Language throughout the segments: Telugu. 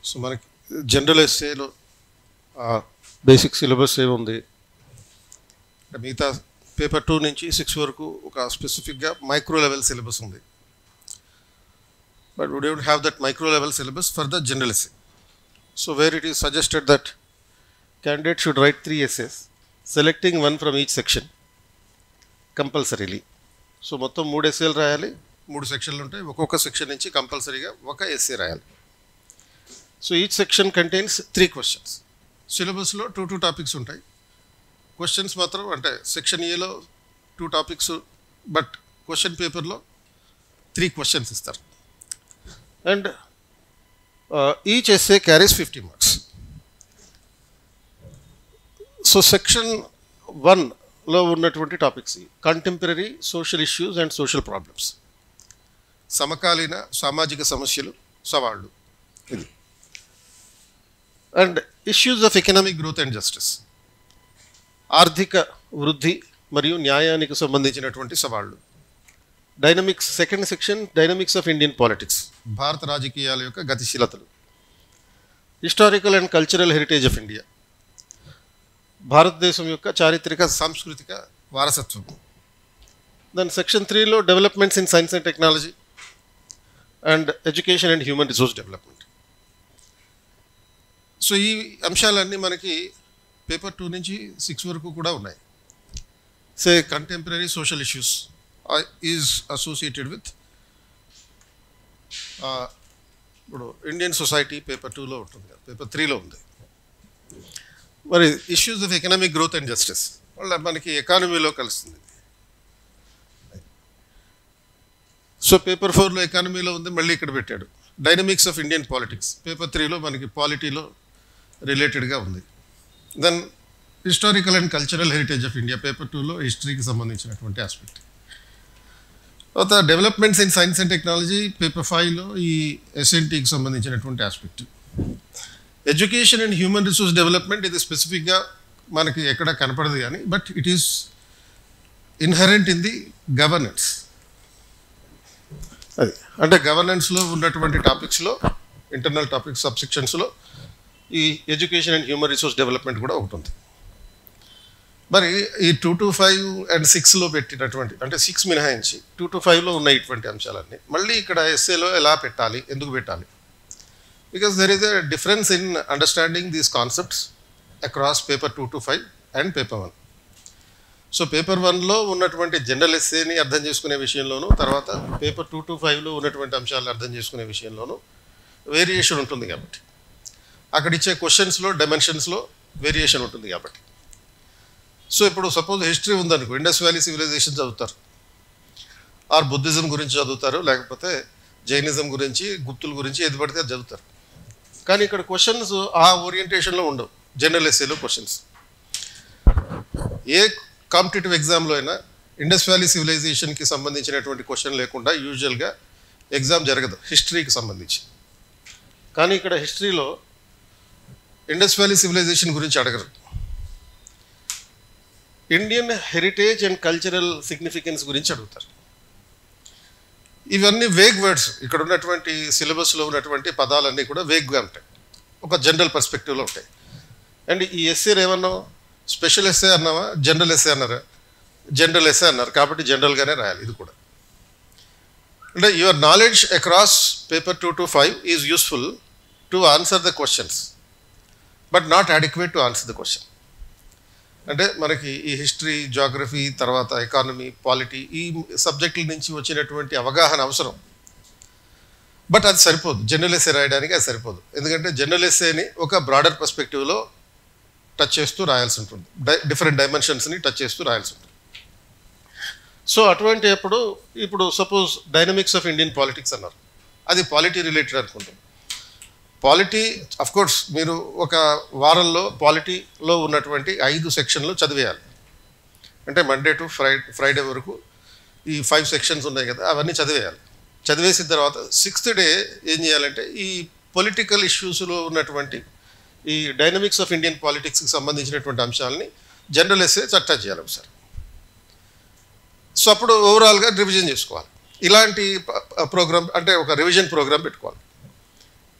సో మనకి జనరల్ ఎస్ఏలో బేసిక్ సిలబస్ ఏముంది, మిగతా పేపర్ 2 నుంచి 6 వరకు ఒక స్పెసిఫిక్గా మైక్రో లెవెల్ సిలబస్ ఉంది. But we don't have that micro level syllabus for the general SA. So where it is suggested that candidate should write 3 essays, selecting one from each section compulsorily. So మొత్తం 3 ఎస్ఏలు రాయాలి, 3 సెక్షన్లు ఉంటాయి. ఒక్కొక్క సెక్షన్ నుంచి కంపల్సరీగా ఒక ఎస్ఏ రాయాలి. So each section contains 3 questions. సిలబస్లో 2 టాపిక్స్ ఉంటాయి. క్వశ్చన్స్ మాత్రం అంటే సెక్షన్ ఏలో 2 టాపిక్స్, బట్ క్వశ్చన్ పేపర్లో 3 క్వశ్చన్స్ ఇస్తారు. And each SA carries 50 marks. So section 1లో ఉన్నటువంటి topics contemporary social issues and social problems, సమకాలీన సామాజిక సమస్యలు, సవాళ్ళు ఇది. And issues of economic growth and justice, ఆర్థిక వృద్ధి మరియు న్యాయానికి సంబంధించినటువంటి సవాళ్ళు. Dynamics, second section dynamics of Indian politics, భారత రాజకీయాల యొక్క గతిశీలతలు. Historical and cultural heritage of India, భారతదేశం యొక్క చారిత్రక సాంస్కృతిక వారసత్వం. దెన్ సెక్షన్ 3లో developments in science and technology and education and human resource development. So ఈ అంశాలన్నీ మనకి పేపర్ 2 నుంచి 6 వరకు కూడా ఉన్నాయి. Say contemporary social issues is associated with ఇప్పుడు ఇండియన్ సొసైటీ పేపర్ 2లో ఉంటుంది, పేపర్ 3లో ఉంది. మరి issues of economic growth and justice వాళ్ళ మనకి ఎకానమీలో కలుస్తుంది. సో పేపర్ 4లో ఎకానమీలో ఉంది, మళ్ళీ ఇక్కడ పెట్టాడు. Dynamics of Indian politics paper 3లో మనకి పాలిటీలో రిలేటెడ్గా ఉంది. Then historical and cultural heritage of India paper 2లో హిస్టరీకి సంబంధించినటువంటి ఆస్పెక్ట్. తర్వాత developments in science and technology paper 5లో ఈ ఎస్ఎన్టీకి సంబంధించినటువంటి aspect. Education and human resource development ఇది స్పెసిఫిక్గా మనకి ఎక్కడ కనపడదు కానీ, but it is inherent in the governance. అది అంటే గవర్నెన్స్లో ఉన్నటువంటి టాపిక్స్లో, ఇంటర్నల్ టాపిక్స్ సబ్సెక్షన్స్లో ఈ education and human resource development కూడా ఒకటి ఉంది. మరి ఈ 2 to 5 అండ్ 6లో పెట్టినటువంటి, అంటే 6 మినహాయించి 2 to 5లో ఉన్న ఇటువంటి అంశాలన్నీ మళ్ళీ ఇక్కడ ఎస్ఏలో ఎలా పెట్టాలి, ఎందుకు పెట్టాలి? Because there is a difference in understanding these concepts across paper 2 to 5 and paper 1. So paper 1లో ఉన్నటువంటి జనరల్ ఎస్ఏని అర్థం చేసుకునే విషయంలోనూ, తర్వాత పేపర్ 2 to 5లో ఉన్నటువంటి అంశాలను అర్థం చేసుకునే విషయంలోనూ వేరియేషన్ ఉంటుంది. కాబట్టి అక్కడ ఇచ్చే క్వశ్చన్స్లో, డైమెన్షన్స్లో వేరియేషన్ ఉంటుంది. కాబట్టి సో ఇప్పుడు సపోజ్ హిస్టరీ ఉందనుకో, ఇండస్ వ్యాలీ సివిలైజేషన్ చదువుతారు, ఆర్ బుద్ధిజం గురించి చదువుతారు, లేకపోతే జైనిజం గురించి, గుప్తుల గురించి, ఏది పడితే అది చదువుతారు. కానీ ఇక్కడ క్వశ్చన్స్ ఆ ఓరియంటేషన్లో ఉండవు. జనరల్ ఎస్ఏలో క్వశ్చన్స్ ఏ కాంపిటేటివ్ ఎగ్జామ్లో అయినా ఇండస్ వ్యాలీ సివిలైజేషన్కి సంబంధించినటువంటి క్వశ్చన్ లేకుండా యూజువల్గా ఎగ్జామ్ జరగదు హిస్టరీకి సంబంధించి. కానీ ఇక్కడ హిస్టరీలో ఇండస్ వ్యాలీ సివిలైజేషన్ గురించి అడగరు. Indian heritage and cultural significance గురించి అడుగుతారు. ఇవన్నీ వేగ్ వర్డ్స్. ఇక్కడ ఉన్నటువంటి సిలబస్లో ఉన్నటువంటి పదాలన్నీ కూడా వేగ్గా ఉంటాయి, ఒక జనరల్ పర్స్పెక్టివ్లో ఉంటాయి. అండ్ ఈ ఎస్ఏ ఏమన్నా స్పెషల్ ఎస్ఏ అన్నావా, జనరల్ ఎస్ఏ అన్నారా? జనరల్ ఎస్ఏ అన్నారు కాబట్టి జనరల్గానే రాయాలి. ఇది కూడా అంటే your knowledge across paper 2 to 5 is useful to answer the questions, but not adequate to answer the question. అంటే మనకి ఈ హిస్టరీ, జాగ్రఫీ, తర్వాత ఎకానమీ, పాలిటీ, ఈ సబ్జెక్టుల నుంచి వచ్చినటువంటి అవగాహన అవసరం, బట్ అది సరిపోదు. జనరల్ ఎస్ఏ రాయడానికి అది సరిపోదు. ఎందుకంటే జనరల్ ఎస్ఏని ఒక బ్రాడర్ పర్స్పెక్టివ్లో టచ్ చేస్తూ రాయాల్సి ఉంటుంది, డిఫరెంట్ డైమెన్షన్స్ని టచ్ చేస్తూ రాయాల్సి ఉంటుంది. సో అటువంటి ఇప్పుడు suppose dynamics of Indian politics అన్నారు, అది పాలిటీ రిలేటెడ్ అనుకుంటాం. పాలిటీ అఫ్కోర్స్ మీరు ఒక వారంలో పాలిటీలో ఉన్నటువంటి 5 సెక్షన్లు చదివేయాలి. అంటే మండే టు ఫ్రైడే వరకు ఈ 5 సెక్షన్స్ ఉన్నాయి కదా, అవన్నీ చదివేయాలి. చదివేసిన తర్వాత 6th డే ఏం చేయాలంటే ఈ పొలిటికల్ ఇష్యూస్లో ఉన్నటువంటి ఈ డైనమిక్స్ ఆఫ్ ఇండియన్ పాలిటిక్స్కి సంబంధించినటువంటి అంశాలని జనరల్ ఎస్ఏ టచ్ చేయాలి ఒకసారి. సో అప్పుడు ఓవరాల్గా రివిజన్ చేసుకోవాలి. ఇలాంటి ప్రోగ్రామ్ అంటే ఒక రివిజన్ ప్రోగ్రామ్ పెట్టుకోవాలి.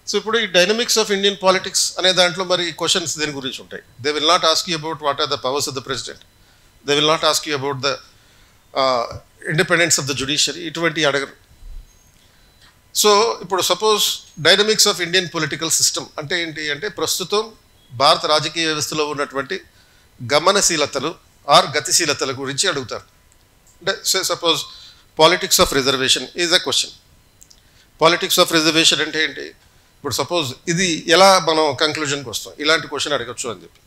సో ఇప్పుడు ఈ డైనమిక్స్ ఆఫ్ ఇండియన్ పాలిటిక్స్ అనే దాంట్లో మరి క్వశ్చన్స్ దేని గురించి ఉంటాయి. They will not ask you about what are the powers of the president, they will not ask you about the independence of the judiciary, ఇటువంటి అడగరు. సో ఇప్పుడు suppose dynamics of Indian political system అంటే ఏంటి అంటే ప్రస్తుతం భారత రాజకీయ వ్యవస్థలో ఉన్నటువంటి గమనశీలతలు ఆర్ గతిశీలతల గురించి అడుగుతారు. అంటే suppose politics of reservation is a question. Politics of reservation అంటే ఏంటి, ఇప్పుడు సపోజ్ ఇది ఎలా మనం కంక్లూజన్కి వస్తాం, ఇలాంటి క్వశ్చన్ అడగచ్చు అని చెప్పి.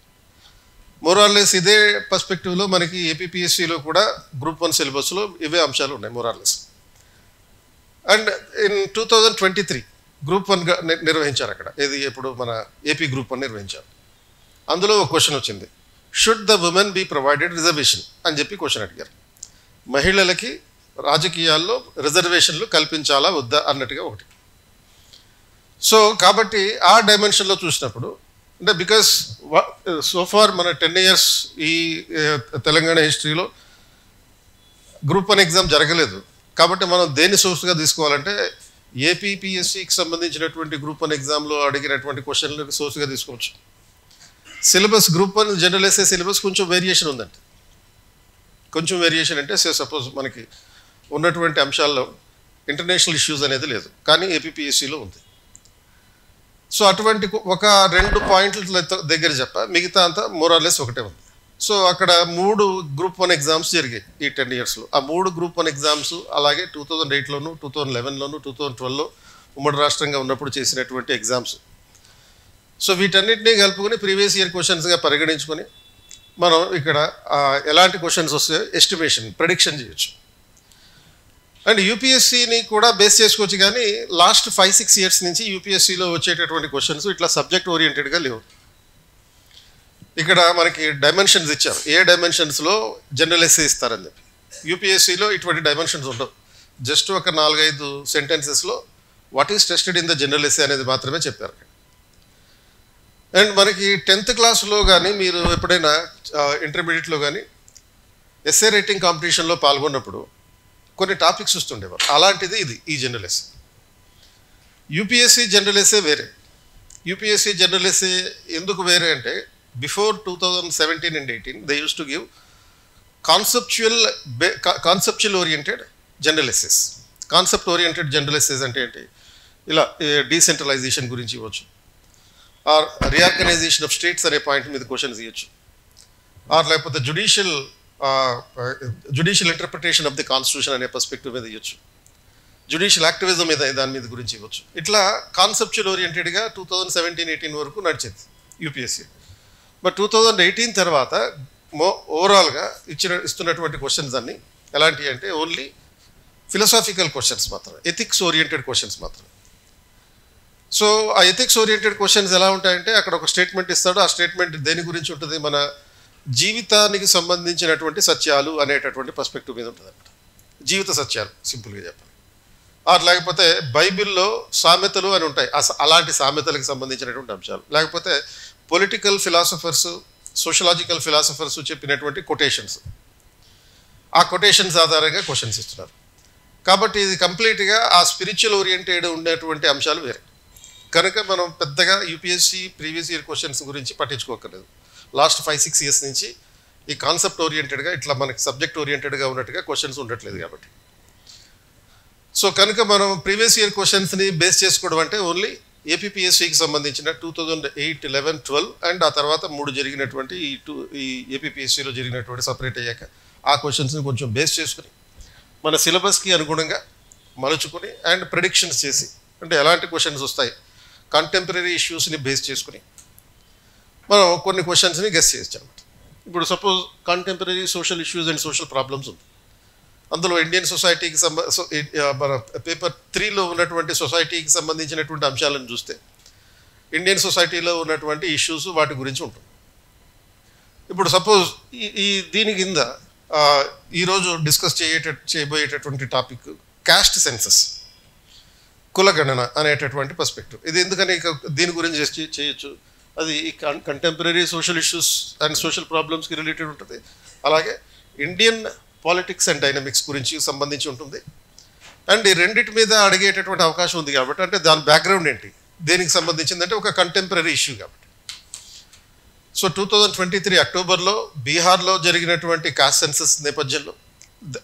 మోరార్లెస్ ఇదే పర్స్పెక్టివ్లో మనకి ఏపీపీఎస్సీలో కూడా గ్రూప్ 1 సిలబస్లో ఇవే అంశాలు ఉన్నాయి మోరార్లెస్. అండ్ ఇన్ 2023 గ్రూప్ 1గా నిర్వహించారు అక్కడ, ఏది ఇప్పుడు మన ఏపీ గ్రూప్ 1 నిర్వహించారు. అందులో ఒక క్వశ్చన్ వచ్చింది, should the women be provided reservation అని చెప్పి క్వశ్చన్ అడిగారు. మహిళలకి రాజకీయాల్లో రిజర్వేషన్లు కల్పించాలా వద్దా అన్నట్టుగా ఒకటి. సో కాబట్టి ఆ డైమెన్షన్లో చూసినప్పుడు అంటే బికాస్ సోఫార్ మన 10 years ఈ తెలంగాణ హిస్టరీలో గ్రూప్ 1 ఎగ్జామ్ జరగలేదు. కాబట్టి మనం దేన్ని సోర్స్గా తీసుకోవాలంటే ఏపీపీఎస్సీకి సంబంధించినటువంటి గ్రూప్ 1 ఎగ్జామ్లో అడిగినటువంటి క్వశ్చన్లకు సోర్స్గా తీసుకోవచ్చు. Syllabus group 1 general SA syllabus కొంచెం వేరియేషన్ ఉందండి. కొంచెం వేరియేషన్ అంటే సపోజ్ మనకి ఉన్నటువంటి అంశాల్లో ఇంటర్నేషనల్ ఇష్యూస్ అనేది లేదు, కానీ ఏపీపీఎస్సీలో ఉంది. సో అటువంటి ఒక 2 పాయింట్ల దగ్గర మిగతా అంతా మోరార్లెస్ ఒకటే ఉంది. సో అక్కడ 3 గ్రూప్ 1 ఎగ్జామ్స్ జరిగాయి ఈ 10 yearsలో. ఆ 3 గ్రూప్ 1 ఎగ్జామ్స్ అలాగే 2008లోను 2011లోను 2012లో ఉమ్మడి రాష్ట్రంగా ఉన్నప్పుడు చేసినటువంటి ఎగ్జామ్స్. సో వీటన్నిటినీ కలుపుకొని ప్రీవియస్ ఇయర్ క్వశ్చన్స్గా పరిగణించుకొని మనం ఇక్కడ ఎలాంటి క్వశ్చన్స్ వస్తాయో ఎస్టిమేషన్ ప్రెడిక్షన్ చేయొచ్చు. అండ్ యూపీఎస్సీని కూడా బేస్ చేసుకోవచ్చు, కానీ లాస్ట్ 5-6 years నుంచి యూపీఎస్సీలో వచ్చేటటువంటి క్వశ్చన్స్ ఇట్లా సబ్జెక్ట్ ఓరియంటెడ్గా లేవు. ఇక్కడ మనకి డైమెన్షన్స్ ఇచ్చారు, ఏ డైమెన్షన్స్లో జనరల్ ఎస్సే ఇస్తారని చెప్పి. యూపీఎస్సీలో ఇటువంటి డైమెన్షన్స్ ఉండవు. జస్ట్ ఒక 4-5 సెంటెన్సెస్లో what is tested in the general essay అనేది మాత్రమే చెప్పారు. అండ్ మనకి 10th క్లాస్లో కానీ మీరు ఎప్పుడైనా ఇంటర్మీడియట్లో కానీ ఎస్ఏ రైటింగ్ కాంపిటీషన్లో పాల్గొన్నప్పుడు కొన్ని టాపిక్స్ వస్తుండేవారు. అలాంటిది ఇది ఈ general essay. UPSC general essay వేరే. యూపీఎస్సీ జనరల్ ఎస్సే ఎందుకు వేరే అంటే before 2017 and 18 they use to give conceptual oriented general essays. Concept oriented general essays అంటే ఏంటి, ఇలా డీసెంట్రలైజేషన్ గురించి ఇవ్వచ్చు, ఆర్ రీఆర్గనైజేషన్ ఆఫ్ స్టేట్స్ అనే పాయింట్ మీద క్వశ్చన్స్ ఇవ్వచ్చు, ఆర్ లేకపోతే judicial interpretation of the constitution అనే పర్స్పెక్టివ్ మీద ఇవ్వచ్చు, జుడిషియల్ యాక్టివిజం మీద దాని మీద గురించి ఇవ్వచ్చు. ఇట్లా కాన్సెప్చువల్ ఓరియంటెడ్గా 2017-18 వరకు నడిచింది యూపీఎస్సీ. బట్ 2018 తర్వాత ఓవరాల్గా ఇస్తున్నటువంటి క్వశ్చన్స్ అన్నీ ఎలాంటివి అంటే ఓన్లీ ఫిలసాఫికల్ క్వశ్చన్స్ మాత్రమే, ఎథిక్స్ ఓరియంటెడ్ క్వశ్చన్స్ మాత్రమే. సో ఆ ఎథిక్స్ ఓరియంటెడ్ క్వశ్చన్స్ ఎలా ఉంటాయంటే అక్కడ ఒక స్టేట్మెంట్ ఇస్తాడు, ఆ స్టేట్మెంట్ దేని గురించి ఉంటుంది, మన జీవితానికి సంబంధించినటువంటి సత్యాలు అనేటటువంటి పర్స్పెక్టివ్ మీద ఉంటుంది అన్నమాట. జీవిత సత్యాలు సింపుల్గా చెప్పాలి. లేకపోతే బైబిల్లో సామెతలు అని ఉంటాయి, అలాంటి సామెతలకు సంబంధించినటువంటి అంశాలు, లేకపోతే పొలిటికల్ ఫిలాసఫర్స్ సోషలాజికల్ ఫిలాసఫర్స్ చెప్పినటువంటి కొటేషన్స్, ఆ కొటేషన్స్ ఆధారంగా క్వశ్చన్స్ ఇస్తున్నారు. కాబట్టి ఇది కంప్లీట్గా ఆ స్పిరిచువల్ ఓరియంటెడ్ ఉండేటువంటి అంశాలు వేరే. కనుక మనం పెద్దగా యూపీఎస్సీ ప్రీవియస్ ఇయర్ క్వశ్చన్స్ గురించి పట్టించుకోకర్లేదు. లాస్ట్ 5-6 years నుంచి ఈ కాన్సెప్ట్ ఓరియంటెడ్గా ఇట్లా మనకి సబ్జెక్ట్ ఓరియంటెడ్గా ఉన్నట్టుగా క్వశ్చన్స్ ఉండట్లేదు. కాబట్టి సో కనుక మనం ప్రీవియస్ ఇయర్ క్వశ్చన్స్ని బేస్ చేసుకోవడం అంటే ఓన్లీ ఏపీపీఎస్సీకి సంబంధించిన 2008, 11, 12 అండ్ ఆ తర్వాత 3 జరిగినటువంటి ఈ ఏపీపీఎస్సీలో జరిగినటువంటి సపరేట్ అయ్యాక ఆ క్వశ్చన్స్ని కొంచెం బేస్ చేసుకుని మన సిలబస్కి అనుగుణంగా మలుచుకొని అండ్ ప్రెడిక్షన్స్ చేసి, అంటే ఎలాంటి క్వశ్చన్స్ వస్తాయి కంటెంపరీ ఇష్యూస్ని బేస్ చేసుకుని మనం కొన్ని క్వశ్చన్స్ని గెస్ చేయొచ్చు అనమాట. ఇప్పుడు suppose contemporary social issues and social problems ఉంది. అందులో ఇండియన్ సొసైటీకి మన పేపర్ 3లో ఉన్నటువంటి సొసైటీకి సంబంధించినటువంటి అంశాలను చూస్తే ఇండియన్ సొసైటీలో ఉన్నటువంటి ఇష్యూస్ వాటి గురించి ఉంటుంది. ఇప్పుడు సపోజ్ దీని కింద ఈరోజు డిస్కస్ చేయబోయేటటువంటి టాపిక్ క్యాస్ట్ సెన్సస్, కులగణన అనేటటువంటి పర్స్పెక్టివ్. ఇది ఎందుకని దీని గురించి చేయొచ్చు, అది contemporary social issues and social ప్రాబ్లమ్స్కి రిలేటెడ్ ఉంటుంది, అలాగే ఇండియన్ పాలిటిక్స్ అండ్ డైనమిక్స్ గురించి సంబంధించి ఉంటుంది. అండ్ ఈ రెండింటి మీద అడిగేటటువంటి అవకాశం ఉంది. కాబట్టి అంటే దాని బ్యాక్గ్రౌండ్ ఏంటి, దేనికి సంబంధించిందంటే ఒక కంటెంపరీ ఇష్యూ కాబట్టి. సో 2023 అక్టోబర్లో బీహార్లో జరిగినటువంటి కాస్ట్ సెన్సస్ నేపథ్యంలో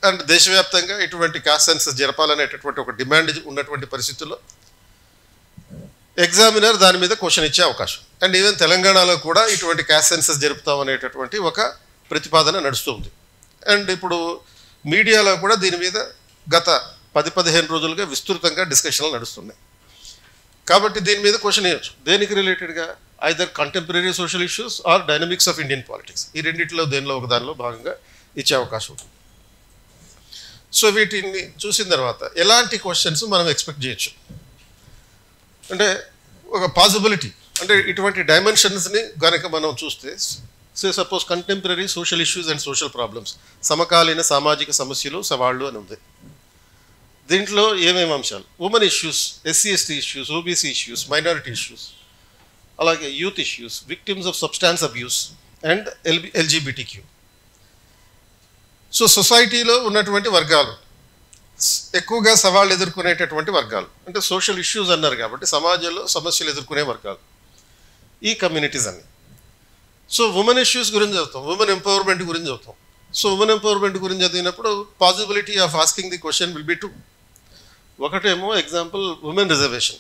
అండ్ దేశవ్యాప్తంగా ఇటువంటి కాస్ట్ సెన్సస్ జరపాలనేటటువంటి ఒక డిమాండ్ ఉన్నటువంటి పరిస్థితుల్లో ఎగ్జామినర్ దాని మీద క్వశ్చన్ ఇచ్చే అవకాశం. అండ్ ఈవెన్ తెలంగాణలో కూడా ఇటువంటి కాస్ట్ సెన్సస్ జరుపుతామనేటటువంటి ఒక ప్రతిపాదన నడుస్తుంది. అండ్ ఇప్పుడు మీడియాలో కూడా దీని మీద గత 10-15 రోజులుగా విస్తృతంగా డిస్కషన్లు నడుస్తున్నాయి. కాబట్టి దీని మీద క్వశ్చన్ ఇవ్వచ్చు. దేనికి రిలేటెడ్గా either contemporary social issues or dynamics of Indian politics, ఈ రెండింటిలో దేనిలో ఒక దానిలో భాగంగా ఇచ్చే అవకాశం ఉంటుంది. సో వీటిని చూసిన తర్వాత ఎలాంటి క్వశ్చన్స్ మనం ఎక్స్పెక్ట్ చేయొచ్చు అంటే ఒక పాసిబిలిటీ అంటే ఇటువంటి డైమెన్షన్స్ని కనుక మనం చూస్తే suppose contemporary social issues and social problems, సమకాలీన సామాజిక సమస్యలు సవాళ్ళు అని ఉంది. దీంట్లో ఏమేమి అంశాలు? Women issues, SC ST issues, OBC issues, minority issues, అలాగే youth issues, victims of substance abuse and LGBTQ. So సొసైటీలో ఉన్నటువంటి వర్గాలు, ఎక్కువగా సవాళ్ళు ఎదుర్కొనేటటువంటి వర్గాలు అంటే సోషల్ ఇష్యూస్ అన్నారు కాబట్టి సమాజంలో సమస్యలు ఎదుర్కొనే వర్గాలు, ఈ కమ్యూనిటీస్ అన్ని. సో ఉమెన్ ఇష్యూస్ గురించి చదువుతాం, ఉమెన్ ఎంపవర్మెంట్ గురించి చదువుతాం. సో ఉమెన్ ఎంపవర్మెంట్ గురించి చదివినప్పుడు possibility of asking the question will be 2. ఒకటేమో example women reservation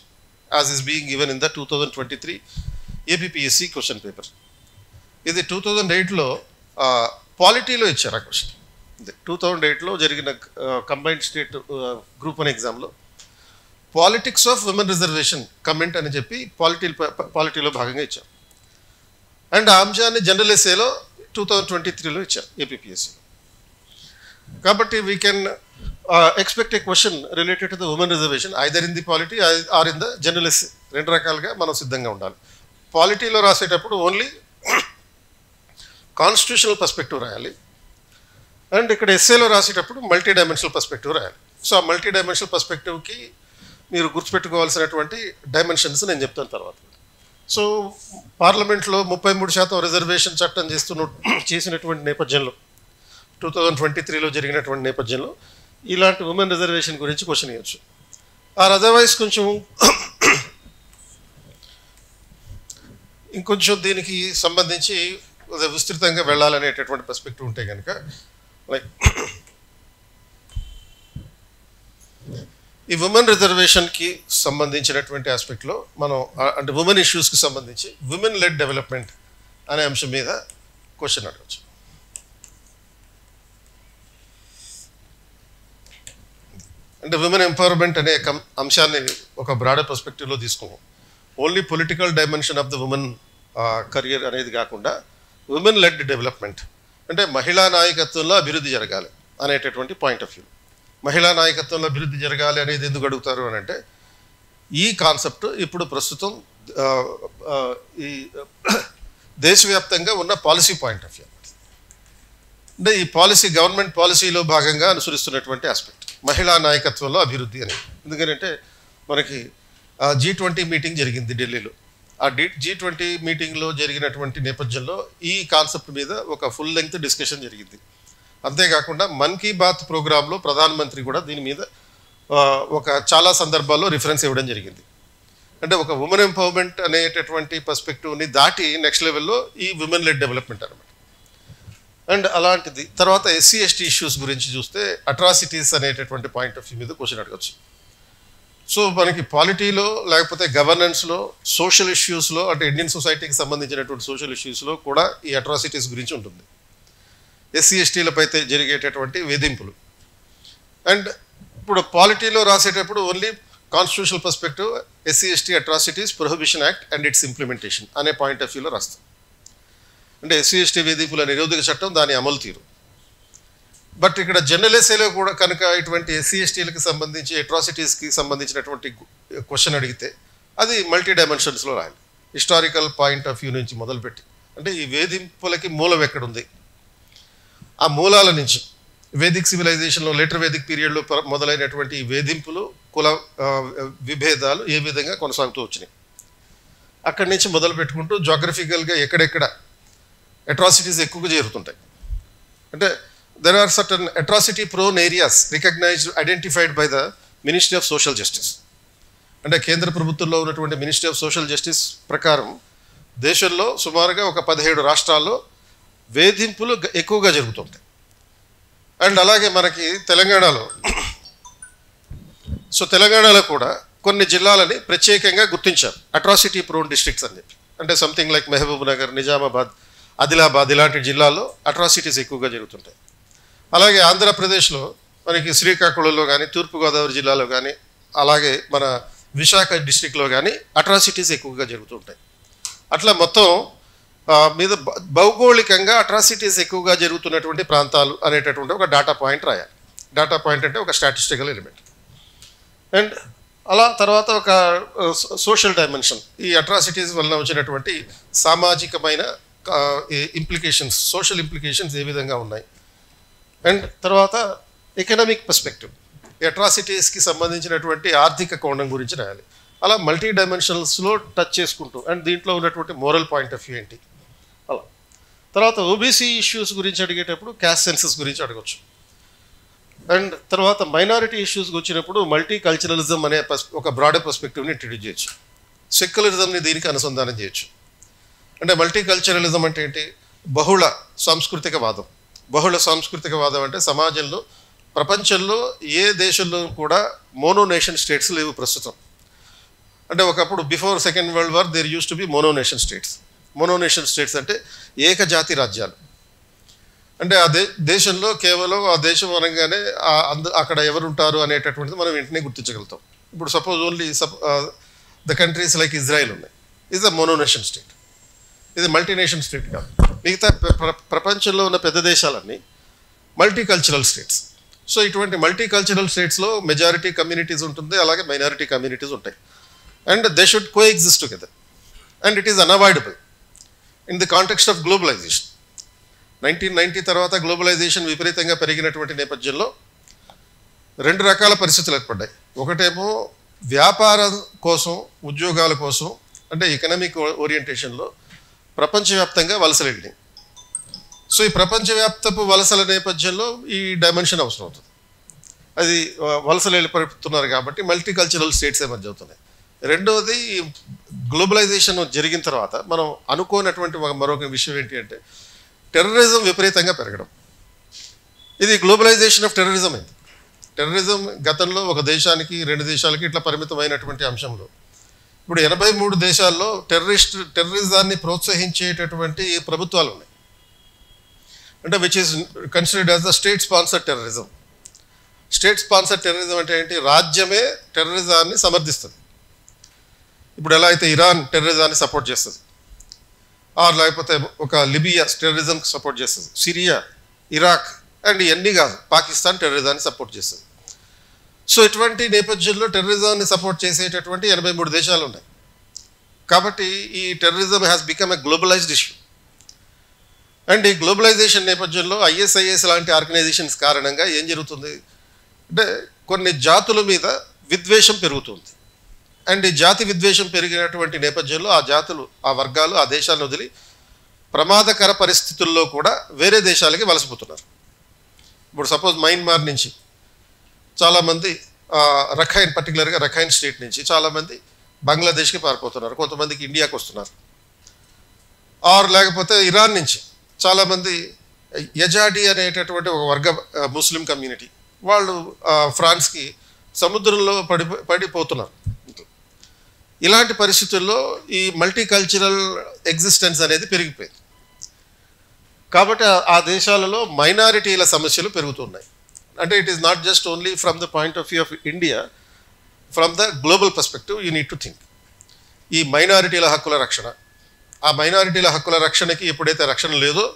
as is being given in the 2023 APPSC question paper. ఇది 2008లో పాలిటీలో ఇచ్చారు ఆ క్వశ్చన్. 2008లో జరిగిన కంబైన్డ్ స్టేట్ గ్రూప్ 1 ఎగ్జామ్లో politics of women reservation comment అని చెప్పి పాలిటీలో భాగంగా ఇచ్చారు. అండ్ ఆ అంశాన్ని జనరల్ ఎస్ఏలో 2023లో ఇచ్చారు ఏపీపీఎస్సీ. కాబట్టి we can expect a question related to the women reservation either in the polity or in the general SA. రెండు రకాలుగా మనం సిద్ధంగా ఉండాలి. పాలిటీలో రాసేటప్పుడు ఓన్లీ కాన్స్టిట్యూషనల్ పర్స్పెక్టివ్ రాయాలి. అండ్ ఇక్కడ ఎస్ఏలో రాసేటప్పుడు మల్టీ డైమెన్షనల్ పర్స్పెక్టివ్ రాయాలి. సో ఆ మల్టీ డైమెన్షనల్ పర్స్పెక్టివ్కి మీరు గుర్తుపెట్టుకోవాల్సినటువంటి డైమెన్షన్స్ నేను చెప్తాను తర్వాత. సో పార్లమెంట్లో 33% రిజర్వేషన్ చట్టం చేసినటువంటి నేపథ్యంలో 2023లో జరిగినటువంటి నేపథ్యంలో ఇలాంటి ఉమెన్ రిజర్వేషన్ గురించి క్వశ్చన్ ఇవ్వచ్చు. ఆర్ అదర్వైజ్ కొంచెం ఇంకొంచెం దీనికి సంబంధించి విస్తృతంగా వెళ్ళాలనేటటువంటి పర్స్పెక్టివ్ ఉంటే కనుక లైక్ ఈ ఉమెన్ రిజర్వేషన్కి సంబంధించినటువంటి ఆస్పెక్ట్లో మనం అంటే ఉమెన్ ఇష్యూస్కి సంబంధించి ఉమెన్ లెడ్ డెవలప్మెంట్ అనే అంశం మీద క్వశ్చన్ అడగచ్చు. అంటే ఉమెన్ ఎంపవర్మెంట్ అనే అంశాన్ని ఒక బ్రాడర్ పర్స్పెక్టివ్లో తీసుకున్నాం. Only political dimension of the women career అనేది కాకుండా ఉమెన్ లెడ్ డెవలప్మెంట్ అంటే మహిళా నాయకత్వంలో అభివృద్ధి జరగాలి అనేటటువంటి పాయింట్ ఆఫ్ వ్యూ. మహిళా నాయకత్వంలో అభివృద్ధి జరగాలి అనేది ఎందుకు అడుగుతారు అని అంటే ఈ కాన్సెప్ట్ ఇప్పుడు ప్రస్తుతం ఈ దేశవ్యాప్తంగా ఉన్న పాలసీ పాయింట్ ఆఫ్ వ్యూ. అంటే ఈ పాలసీ గవర్నమెంట్ పాలసీలో భాగంగా అనుసరిస్తున్నటువంటి ఆస్పెక్ట్ మహిళా నాయకత్వంలో అభివృద్ధి అని. ఎందుకంటే మనకి G20 మీటింగ్ జరిగింది ఢిల్లీలో. ఆ G20 మీటింగ్లో జరిగినటువంటి నేపథ్యంలో ఈ కాన్సెప్ట్ మీద ఒక ఫుల్ లెంగ్త్ డిస్కషన్ జరిగింది. అంతేకాకుండా మన్ కీ బాత్ ప్రోగ్రాంలో ప్రధానమంత్రి కూడా దీని మీద ఒక చాలా సందర్భాల్లో రిఫరెన్స్ ఇవ్వడం జరిగింది. అంటే ఒక ఉమెన్ ఎంపవర్మెంట్ అనేటటువంటి పర్స్పెక్టివ్ని దాటి నెక్స్ట్ లెవెల్లో ఈ ఉమెన్ లెడ్ డెవలప్మెంట్ అనమాట. అండ్ అలాంటిది తర్వాత ఎస్సీ ఎస్టీ ఇష్యూస్ గురించి చూస్తే అట్రాసిటీస్ అనేటటువంటి పాయింట్ ఆఫ్ వ్యూ మీద క్వశ్చన్ అడగచ్చు. సో మనకి పాలిటీలో లేకపోతే గవర్నెన్స్లో సోషల్ ఇష్యూస్లో అంటే ఇండియన్ సొసైటీకి సంబంధించినటువంటి సోషల్ ఇష్యూస్లో కూడా ఈ అట్రాసిటీస్ గురించి ఉంటుంది. ఎస్సీ ఎస్టీలపై జరిగేటటువంటి వేధింపులు. అండ్ ఇప్పుడు పాలిటీలో రాసేటప్పుడు only constitutional perspective SC ST atrocities prohibition act and it's implementation అనే పాయింట్ ఆఫ్ వ్యూలో రాస్తాం. అంటే ఎస్సీ ఎస్టీ వేధింపుల నిరోధక చట్టం దాని అమలు తీరు. బట్ ఇక్కడ జనరల్ ఎస్ఏలో కూడా కనుక ఇటువంటి ఎస్సీ ఎస్టీలకు సంబంధించి అట్రాసిటీస్కి సంబంధించినటువంటి క్వశ్చన్ అడిగితే అది మల్టీ డైమెన్షన్స్లో రాయాలి. హిస్టారికల్ పాయింట్ ఆఫ్ వ్యూ నుంచి మొదలుపెట్టి అంటే ఈ వేధింపులకి మూలం ఎక్కడుంది, ఆ మూలాల నుంచి వేదిక్ సివిలైజేషన్లో లేటర్ వేదిక్ పీరియడ్లో మొదలైనటువంటి వేధింపులు కుల విభేదాలు ఏ విధంగా కొనసాగుతూ వచ్చినాయి అక్కడి నుంచి మొదలు పెట్టుకుంటూ జోగ్రఫికల్గా ఎక్కడెక్కడ అట్రాసిటీస్ ఎక్కువగా చేరుతుంటాయి. అంటే there are certain atrocity prone areas recognized, identified by the Ministry of Social Justice. అంటే కేంద్ర ప్రభుత్వంలో ఉన్నటువంటి మినిస్ట్రీ ఆఫ్ సోషల్ జస్టిస్ ప్రకారం దేశంలో సుమారుగా ఒక 17 రాష్ట్రాల్లో వేధింపులు ఎక్కువగా జరుగుతుంటాయి. అండ్ అలాగే మనకి తెలంగాణలో కూడా కొన్ని జిల్లాలని ప్రత్యేకంగా గుర్తించారు అట్రాసిటీ ప్రోన్ డిస్ట్రిక్ట్స్ అని చెప్పి. అంటే సంథింగ్ లైక్ మహబూబ్ నగర్, నిజామాబాద్, ఆదిలాబాద్ ఇలాంటి జిల్లాల్లో అట్రాసిటీస్ ఎక్కువగా జరుగుతుంటాయి. అలాగే ఆంధ్రప్రదేశ్లో మనకి శ్రీకాకుళంలో కానీ, తూర్పుగోదావరి జిల్లాలో కానీ, అలాగే మన విశాఖ డిస్ట్రిక్ట్లో కానీ అట్రాసిటీస్ ఎక్కువగా జరుగుతుంటాయి. అట్లా మొత్తం మీద భౌగోళికంగా అట్రాసిటీస్ ఎక్కువగా జరుగుతున్నటువంటి ప్రాంతాలు అనేటటువంటి ఒక డాటా పాయింట్ రాయాలి. డాటా పాయింట్ అంటే ఒక స్టాటిస్టికల్ ఎలిమెంట్. అండ్ అలా తర్వాత ఒక సోషల్ డైమెన్షన్, ఈ అట్రాసిటీస్ వల్ల వచ్చినటువంటి సామాజికమైన ఇంప్లికేషన్స్, సోషల్ ఇంప్లికేషన్స్ ఏ విధంగా ఉన్నాయి. అండ్ తర్వాత ఎకనామిక్ పర్స్పెక్టివ్, అట్రాసిటీస్కి సంబంధించినటువంటి ఆర్థిక కోణం గురించి రాయాలి. అలా మల్టీ డైమెన్షనల్స్లో టచ్ చేసుకుంటూ అండ్ దీంట్లో ఉన్నటువంటి మోరల్ పాయింట్ ఆఫ్ వ్యూ ఏంటి అలా. తర్వాత ఓబీసీ ఇష్యూస్ గురించి అడిగేటప్పుడు క్యాస్ట్ సెన్సస్ గురించి అడగచ్చు. అండ్ తర్వాత మైనారిటీ ఇష్యూస్కి వచ్చినప్పుడు మల్టీ కల్చరలిజం అనే ఒక బ్రాడర్ పర్స్పెక్టివ్ని ఇంట్రడ్యూస్ చేయొచ్చు. సెక్యులరిజంని దీనికి అనుసంధానం చేయొచ్చు. అంటే మల్టీ కల్చరలిజం అంటే ఏంటి? బహుళ సాంస్కృతికవాదం. బహుళ సాంస్కృతికవాదం అంటే సమాజంలో, ప్రపంచంలో ఏ దేశంలో కూడా మోనోనేషన్ స్టేట్స్ లేవు ప్రస్తుతం. అంటే ఒకప్పుడు before second world war there use to be mononation states. Mononation states అంటే ఏకజాతి రాజ్యాలు. అంటే ఆ దేశంలో కేవలం ఆ దేశం అనగానే అక్కడ ఎవరు ఉంటారు అనేటటువంటిది మనం వెంటనే గుర్తించగలుగుతాం. ఇప్పుడు suppose only the countries like Israel ఉన్నాయి, ఇది అ మోనోనేషన్ స్టేట్. ఇది మల్టీనేషన్ స్టేట్ కాదు. మిగతా ప్రపంచంలో ఉన్న పెద్ద దేశాలన్నీ మల్టీ కల్చరల్ స్టేట్స్. సో ఇటువంటి మల్టీ కల్చరల్ స్టేట్స్లో మెజారిటీ కమ్యూనిటీస్ ఉంటుంది, అలాగే మైనారిటీ కమ్యూనిటీస్ ఉంటాయి. And they should coexist together. And it is unavoidable in the context of globalisation. 1990 తర్వాత గ్లోబలైజేషన్ విపరీతంగా పెరిగినటువంటి నేపథ్యంలో 2 రకాల పరిస్థితులు ఏర్పడ్డాయి. ఒకటేమో వ్యాపారం కోసం, ఉద్యోగాల కోసం, అంటే ఎకనామిక్ ఓరియంటేషన్లో ప్రపంచవ్యాప్తంగా వలసలు వెళ్ళినాయి. సో ఈ ప్రపంచవ్యాప్తపు వలసల నేపథ్యంలో ఈ డైమెన్షన్ అవసరం అవుతుంది. అది వలసలు వెళ్ళిపోతున్నారు కాబట్టి మల్టీ కల్చరల్ స్టేట్స్ ఎమర్జ్ అవుతున్నాయి. రెండవది, గ్లోబలైజేషన్ జరిగిన తర్వాత మనం అనుకోనటువంటి మరొక విషయం ఏంటి అంటే టెర్రరిజం విపరీతంగా పెరగడం. ఇది గ్లోబలైజేషన్ ఆఫ్ టెర్రరిజం అయింది. టెర్రరిజం గతంలో ఒక దేశానికి, 2 దేశాలకి ఇట్లా పరిమితమైనటువంటి అంశంలో ఇప్పుడు 83 దేశాల్లో టెర్రరిజాన్ని ప్రోత్సహించేటటువంటి ప్రభుత్వాలు ఉన్నాయి. అంటే which is considered as the state sponsor terrorism. State sponsor terrorism అంటే ఏంటి? రాజ్యమే టెర్రరిజాన్ని సమర్థిస్తుంది. ఇప్పుడు ఎలా అయితే ఇరాన్ టెర్రరిజాన్ని సపోర్ట్ చేస్తుంది, లేకపోతే ఒక లిబియా టెర్రరిజంకి సపోర్ట్ చేస్తుంది, సిరియా, ఇరాక్ అండ్ ఇవన్నీ కాదు, పాకిస్తాన్ టెర్రరిజాన్ని సపోర్ట్ చేస్తుంది. సో ఇటువంటి నేపథ్యంలో టెర్రరిజాన్ని సపోర్ట్ చేసేటటువంటి 83 దేశాలు ఉన్నాయి. కాబట్టి ఈ terrorism has become a globalised issue. And ఈ గ్లోబలైజేషన్ నేపథ్యంలో ఐఎస్ఐఎస్ లాంటి ఆర్గనైజేషన్స్ కారణంగా ఏం జరుగుతుంది అంటే కొన్ని జాతుల మీద విద్వేషం పెరుగుతుంది. అండ్ ఈ జాతి విద్వేషం పెరిగినటువంటి నేపథ్యంలో ఆ జాతులు, ఆ వర్గాలు ఆ దేశాలను వదిలి ప్రమాదకర పరిస్థితుల్లో కూడా వేరే దేశాలకి వలసపోతున్నారు. ఇప్పుడు సపోజ్ మయన్మార్ నుంచి చాలామంది, రఖైన్, పర్టికులర్గా రఖైన్ స్టేట్ నుంచి చాలామంది బంగ్లాదేశ్కి పారిపోతున్నారు, కొంతమందికి ఇండియాకి వస్తున్నారు. లేకపోతే ఇరాన్ నుంచి చాలామంది యజాడి అనేటటువంటి ఒక వర్గ ముస్లిం కమ్యూనిటీ, వాళ్ళు ఫ్రాన్స్కి సముద్రంలో పడిపోతున్నారు. ఇలాంటి పరిస్థితుల్లో ఈ మల్టీ కల్చరల్ ఎగ్జిస్టెన్స్ అనేది పెరిగిపోయింది. కాబట్టి ఆ దేశాలలో మైనారిటీల సమస్యలు పెరుగుతున్నాయి. అంటే it is not just only from the point of view of India, from the global perspective you need to think. ఈ మైనారిటీల హక్కుల రక్షణ, ఆ మైనారిటీల హక్కుల రక్షణకి ఎప్పుడైతే రక్షణ లేదో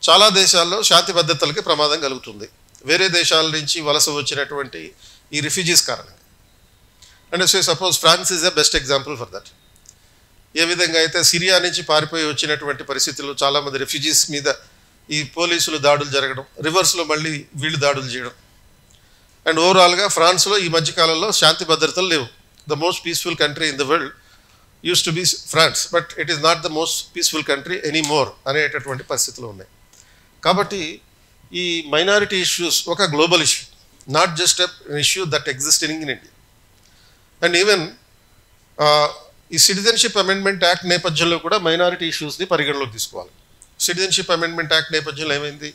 చాలా దేశాల్లో శాంతి భద్రతలకి ప్రమాదం కలుగుతుంది. వేరే దేశాల నుంచి వలస వచ్చినటువంటి ఈ రిఫ్యూజీస్ కారణంగా. And suppose France is a best example for that. ఏ విధంగా అయితే సిరియా నుంచి పారిపోయి వచ్చినటువంటి పరిస్థితుల్లో చాలామంది రిఫ్యూజీస్ మీద ఈ పోలీసులు దాడులు జరగడం, రివర్స్లో మళ్ళీ వీళ్ళు దాడులు చేయడం. అండ్ ఓవరాల్గా ఫ్రాన్స్లో ఈ మధ్యకాలంలో శాంతి భద్రతలు లేవు. The most peaceful country in the world use to be France, but it is not the most peaceful country any more అనేటటువంటి పరిస్థితులు ఉన్నాయి. కాబట్టి ఈ మైనారిటీ ఇష్యూస్ ఒక global issue, not just a issue that existing in India. And even ఈ సిటిజన్షిప్ అమెండ్మెంట్ యాక్ట్ నేపథ్యంలో కూడా మైనారిటీ ఇష్యూస్ని పరిగణలోకి తీసుకోవాలి. సిటిజన్షిప్ అమెండ్మెంట్ యాక్ట్ నేపథ్యంలో ఏమైంది,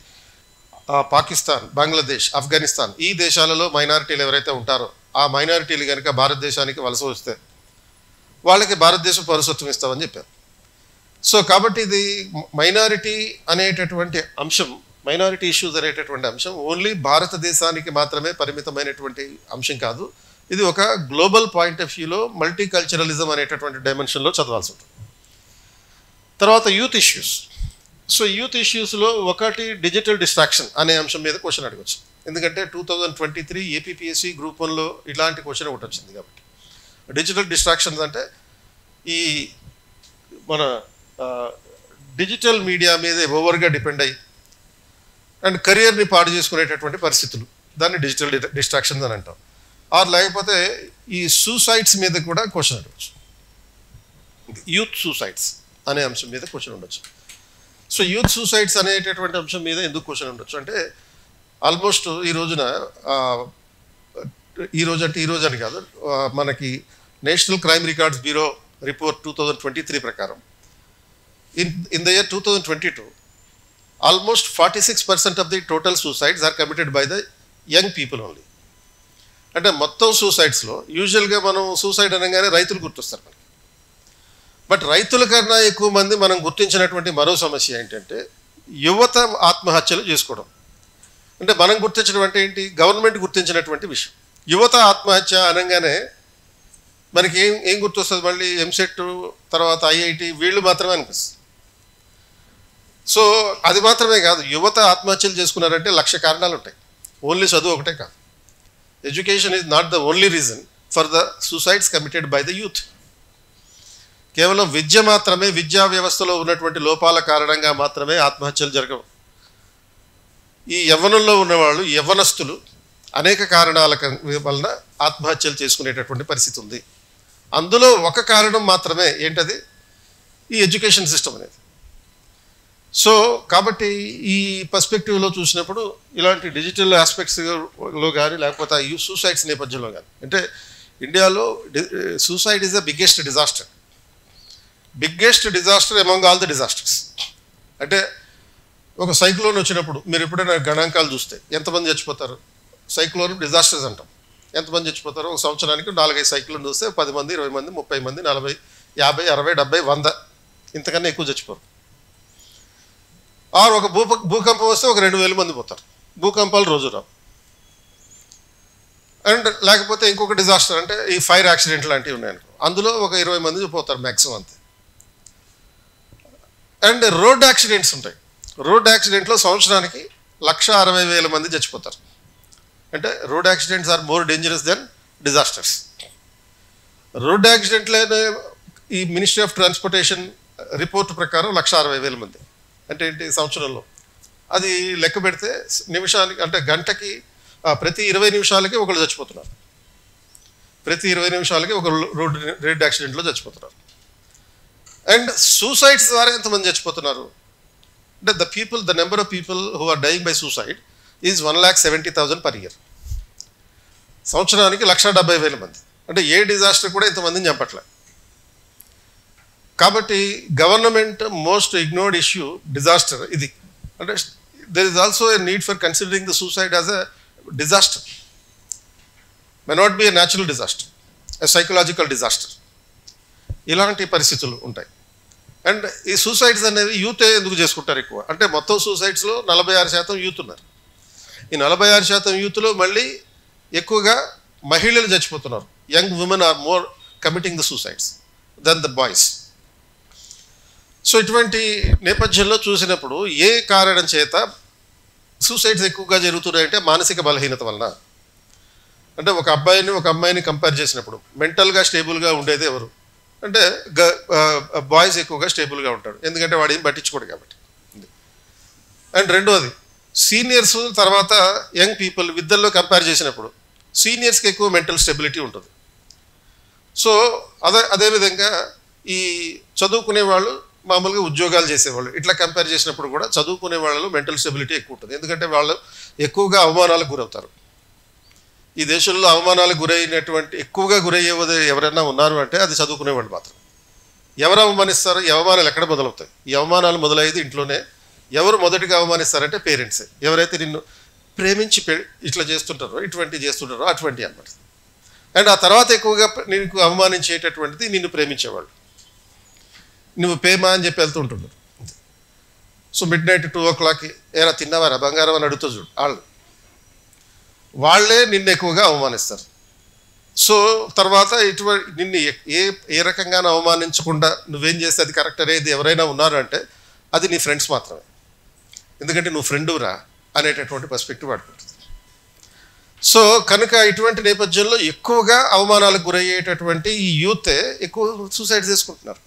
పాకిస్తాన్, బంగ్లాదేశ్, ఆఫ్ఘనిస్తాన్ ఈ దేశాలలో మైనారిటీలు ఎవరైతే ఉంటారో ఆ మైనారిటీలు కనుక భారతదేశానికి వలస వస్తే వాళ్ళకి భారతదేశం పౌరసత్వం ఇస్తామని చెప్పారు. సో కాబట్టి ఇది మైనారిటీ అనేటటువంటి అంశం, మైనారిటీ ఇష్యూస్ అనేటటువంటి అంశం ఓన్లీ భారతదేశానికి మాత్రమే పరిమితమైనటువంటి అంశం కాదు. ఇది ఒక గ్లోబల్ పాయింట్ ఆఫ్ వ్యూలో మల్టీ కల్చరలిజం అనేటటువంటి డైమెన్షన్లో చదవాల్సి ఉంటుంది. తర్వాత యూత్ ఇష్యూస్. సో యూత్ ఇష్యూస్లో ఒకటి డిజిటల్ డిస్ట్రాక్షన్ అనే అంశం మీద క్వశ్చన్ అడగచ్చు. ఎందుకంటే 2023 ఏపీపీఎస్సీ గ్రూప్ 1లో ఇలాంటి క్వశ్చన్ ఒకటి వచ్చింది కాబట్టి. డిజిటల్ డిస్ట్రాక్షన్స్ అంటే ఈ మన డిజిటల్ మీడియా మీద ఓవర్గా డిపెండ్ అయ్యి అండ్ కెరియర్ని పాడు చేసుకునేటటువంటి పరిస్థితులు, దాన్ని డిజిటల్ డిస్ట్రాక్షన్స్ అని అంటాం. ఆర్ లేకపోతే ఈ సూసైడ్స్ మీద కూడా క్వశ్చన్ అడగచ్చు. యూత్ సూసైడ్స్ అనే అంశం మీద క్వశ్చన్ ఉండొచ్చు. సో యూత్ సూసైడ్స్ అనేటటువంటి అంశం మీద ఎందుకు క్వశ్చన్ ఉండొచ్చు అంటే ఆల్మోస్ట్ ఈ రోజున ఈ రోజు అని కాదు, మనకి National Crime Records Bureau report 2023 ప్రకారం in the year 2022 almost 46% of the total suicides are committed by the young people only. అంటే మొత్తం సూసైడ్స్లో యూజువల్గా మనం సూసైడ్ అనగానే రైతులు గుర్తొస్తారు మనకి. బట్ రైతుల కన్నా ఎక్కువ మంది మనం గుర్తించినటువంటి మరో సమస్య ఏంటంటే యువత ఆత్మహత్యలు చేసుకోవడం. అంటే మనం గుర్తించడం అంటే ఏంటి, గవర్నమెంట్ గుర్తించినటువంటి విషయం. యువత ఆత్మహత్య అనగానే మనకి ఏం గుర్తొస్తుంది, మళ్ళీ ఎంసెట్ తర్వాత ఐఐటి వీళ్ళు మాత్రమే అనిపిస్తుంది. సో అది మాత్రమే కాదు, యువత ఆత్మహత్యలు చేసుకున్నారంటే 1,00,000 కారణాలు ఉంటాయి, ఓన్లీ చదువు ఒకటే కాదు. Education is not the only reason for the suicides committed by the youth. కేవలం విద్య మాత్రమే, విద్యా వ్యవస్థలో ఉన్నటువంటి లోపాల కారణంగా మాత్రమే ఆత్మహత్యలు జరగవు. ఈ యవ్వనంలో ఉన్నవాళ్ళు, యవ్వనస్తులు అనేక కారణాల వలన ఆత్మహత్యలు చేసుకునేటటువంటి పరిస్థితి ఉంది. అందులో ఒక కారణం మాత్రమే ఏంటది, ఈ ఎడ్యుకేషన్ సిస్టమ్ అనేది. సో కాబట్టి ఈ పర్స్పెక్టివ్లో చూసినప్పుడు ఇలాంటి డిజిటల్ ఆస్పెక్ట్స్లో కానీ లేకపోతే ఈ సూసైడ్స్ నేపథ్యంలో కానీ, అంటే ఇండియాలో suicide is the biggest disaster among all the disasters. అంటే ఒక సైక్లోన్ వచ్చినప్పుడు మీరు ఎప్పుడైనా గణాంకాలు చూస్తే ఎంతమంది చచ్చిపోతారు, సైక్లోన్ డిజాస్టర్స్ అంటాం, ఎంతమంది చచ్చిపోతారు ఒక సంవత్సరానికి 4-5 సైక్లోన్ చూస్తే 10 మంది, 20 మంది, 30 మంది, 40, 50, 60, 70, 100 ఇంతకన్నా ఎక్కువ చచ్చిపోరు. ఆరు ఒక భూకంపం వస్తే ఒక 2,000 మంది పోతారు. భూకంపాలు రోజు రావు. అండ్ లేకపోతే ఇంకొక డిజాస్టర్ అంటే ఈ ఫైర్ యాక్సిడెంట్ లాంటివి ఉన్నాయనుకో, అందులో ఒక 20 మంది పోతారు మ్యాక్సిమం అంతే. అండ్ రోడ్ యాక్సిడెంట్స్ ఉంటాయి. రోడ్ యాక్సిడెంట్లో సంవత్సరానికి 1,60,000 మంది చచ్చిపోతారు. అంటే road accidents are more dangerous than disasters. Road యాక్సిడెంట్లోనే ఈ మినిస్ట్రీ ఆఫ్ ట్రాన్స్పోర్టేషన్ రిపోర్ట్ ప్రకారం 1,60,000 మంది అంటే ఏంటి సంవత్సరంలో. అది లెక్క పెడితే నిమిషానికి అంటే గంటకి ప్రతి 20 నిమిషాలకి ఒకళ్ళు చచ్చిపోతున్నారు. ప్రతి 20 నిమిషాలకి ఒక రోడ్ యాక్సిడెంట్లో చచ్చిపోతున్నారు. అండ్ సూసైడ్స్ ద్వారా ఎంతమంది చచ్చిపోతున్నారు అంటే the number of people who are dying by suicide is 1,70,000 per year. సంవత్సరానికి 1,70,000 మంది. అంటే ఏ డిజాస్టర్ కూడా ఇంతమందిని చంపట్లే. కాబట్టి government most ignored issue disaster ఇది. అంటే there is also a need for considering the suicide as a disaster. May not be a natural disaster, a psychological disaster. ఇలాంటి పరిస్థితులు ఉంటాయి. అండ్ ఈ సూసైడ్స్ అనేవి యూతే ఎందుకు చేసుకుంటారు ఎక్కువ అంటే మొత్తం సూసైడ్స్లో 46% యూత్ ఉన్నారు. ఈ 46% యూత్లో మళ్ళీ ఎక్కువగా మహిళలు చచ్చిపోతున్నారు. Young women are more committing the suicides than the boys. So ఇటువంటి నేపథ్యంలో చూసినప్పుడు ఏ కారణం చేత సూసైడ్స్ ఎక్కువగా జరుగుతున్నాయంటే మానసిక బలహీనత వలన. అంటే ఒక అమ్మాయిని కంపేర్ చేసినప్పుడు మెంటల్గా స్టేబుల్గా ఉండేది ఎవరు అంటే బాయ్స్ ఎక్కువగా స్టేబుల్గా ఉంటాడు, ఎందుకంటే వాడు ఏం పట్టించుకోడు కాబట్టి. అండ్ రెండోది సీనియర్స్ తర్వాత యంగ్ పీపుల్ ఇద్దరిలో కంపేర్ చేసినప్పుడు సీనియర్స్కి ఎక్కువ మెంటల్ స్టెబిలిటీ ఉంటుంది. సో అదేవిధంగా ఈ చదువుకునే వాళ్ళు మామూలుగా ఉద్యోగాలు చేసేవాళ్ళు ఇట్లా కంపేర్ చేసినప్పుడు కూడా చదువుకునే వాళ్ళలో మెంటల్ స్టెబిలిటీ ఎక్కువ ఉంటుంది, ఎందుకంటే వాళ్ళు ఎక్కువగా అవమానాలకు గురవుతారు. ఈ దేశంలో అవమానాలకు గురైనటువంటి ఎక్కువగా గురయ్యేది ఎవరైనా ఉన్నారు అంటే అది చదువుకునేవాళ్ళు మాత్రం. ఎవరు అవమానిస్తారు? ఈ అవమానాలు ఎక్కడ మొదలవుతాయి? ఈ అవమానాలు మొదలయ్యేది ఇంట్లోనే. ఎవరు మొదటిగా అవమానిస్తారంటే పేరెంట్సే. ఎవరైతే నిన్ను ప్రేమించి ఇట్లా చేస్తుంటారో, ఇటువంటి చేస్తుంటారో అటువంటి అన్నమాట. అండ్ ఆ తర్వాత ఎక్కువగా నీకు అవమానించేటటువంటిది నిన్ను ప్రేమించేవాళ్ళు. నువ్వు ప్రేమ అని చెప్పి వెళ్తూ ఉంటున్నారు. సో మిడ్ నైట్ 2 o'clock ఏరా తిన్నావారా బంగారం అని అడుగుతూ చూడు, వాళ్ళే నిన్ను ఎక్కువగా అవమానిస్తారు. సో తర్వాత నిన్ను ఏ రకంగానూ అవమానించకుండా నువ్వేం చేస్తే అది కరెక్ట్ అనేది ఎవరైనా ఉన్నారు అంటే అది నీ ఫ్రెండ్స్ మాత్రమే. ఎందుకంటే నువ్వు ఫ్రెండురా అనేటటువంటి పర్స్పెక్టివ్ వాడుకుంటుంది. సో కనుక ఇటువంటి నేపథ్యంలో ఎక్కువగా అవమానాలకు గురయ్యేటటువంటి ఈ యూతే ఎక్కువ సూసైడ్ చేసుకుంటున్నారు.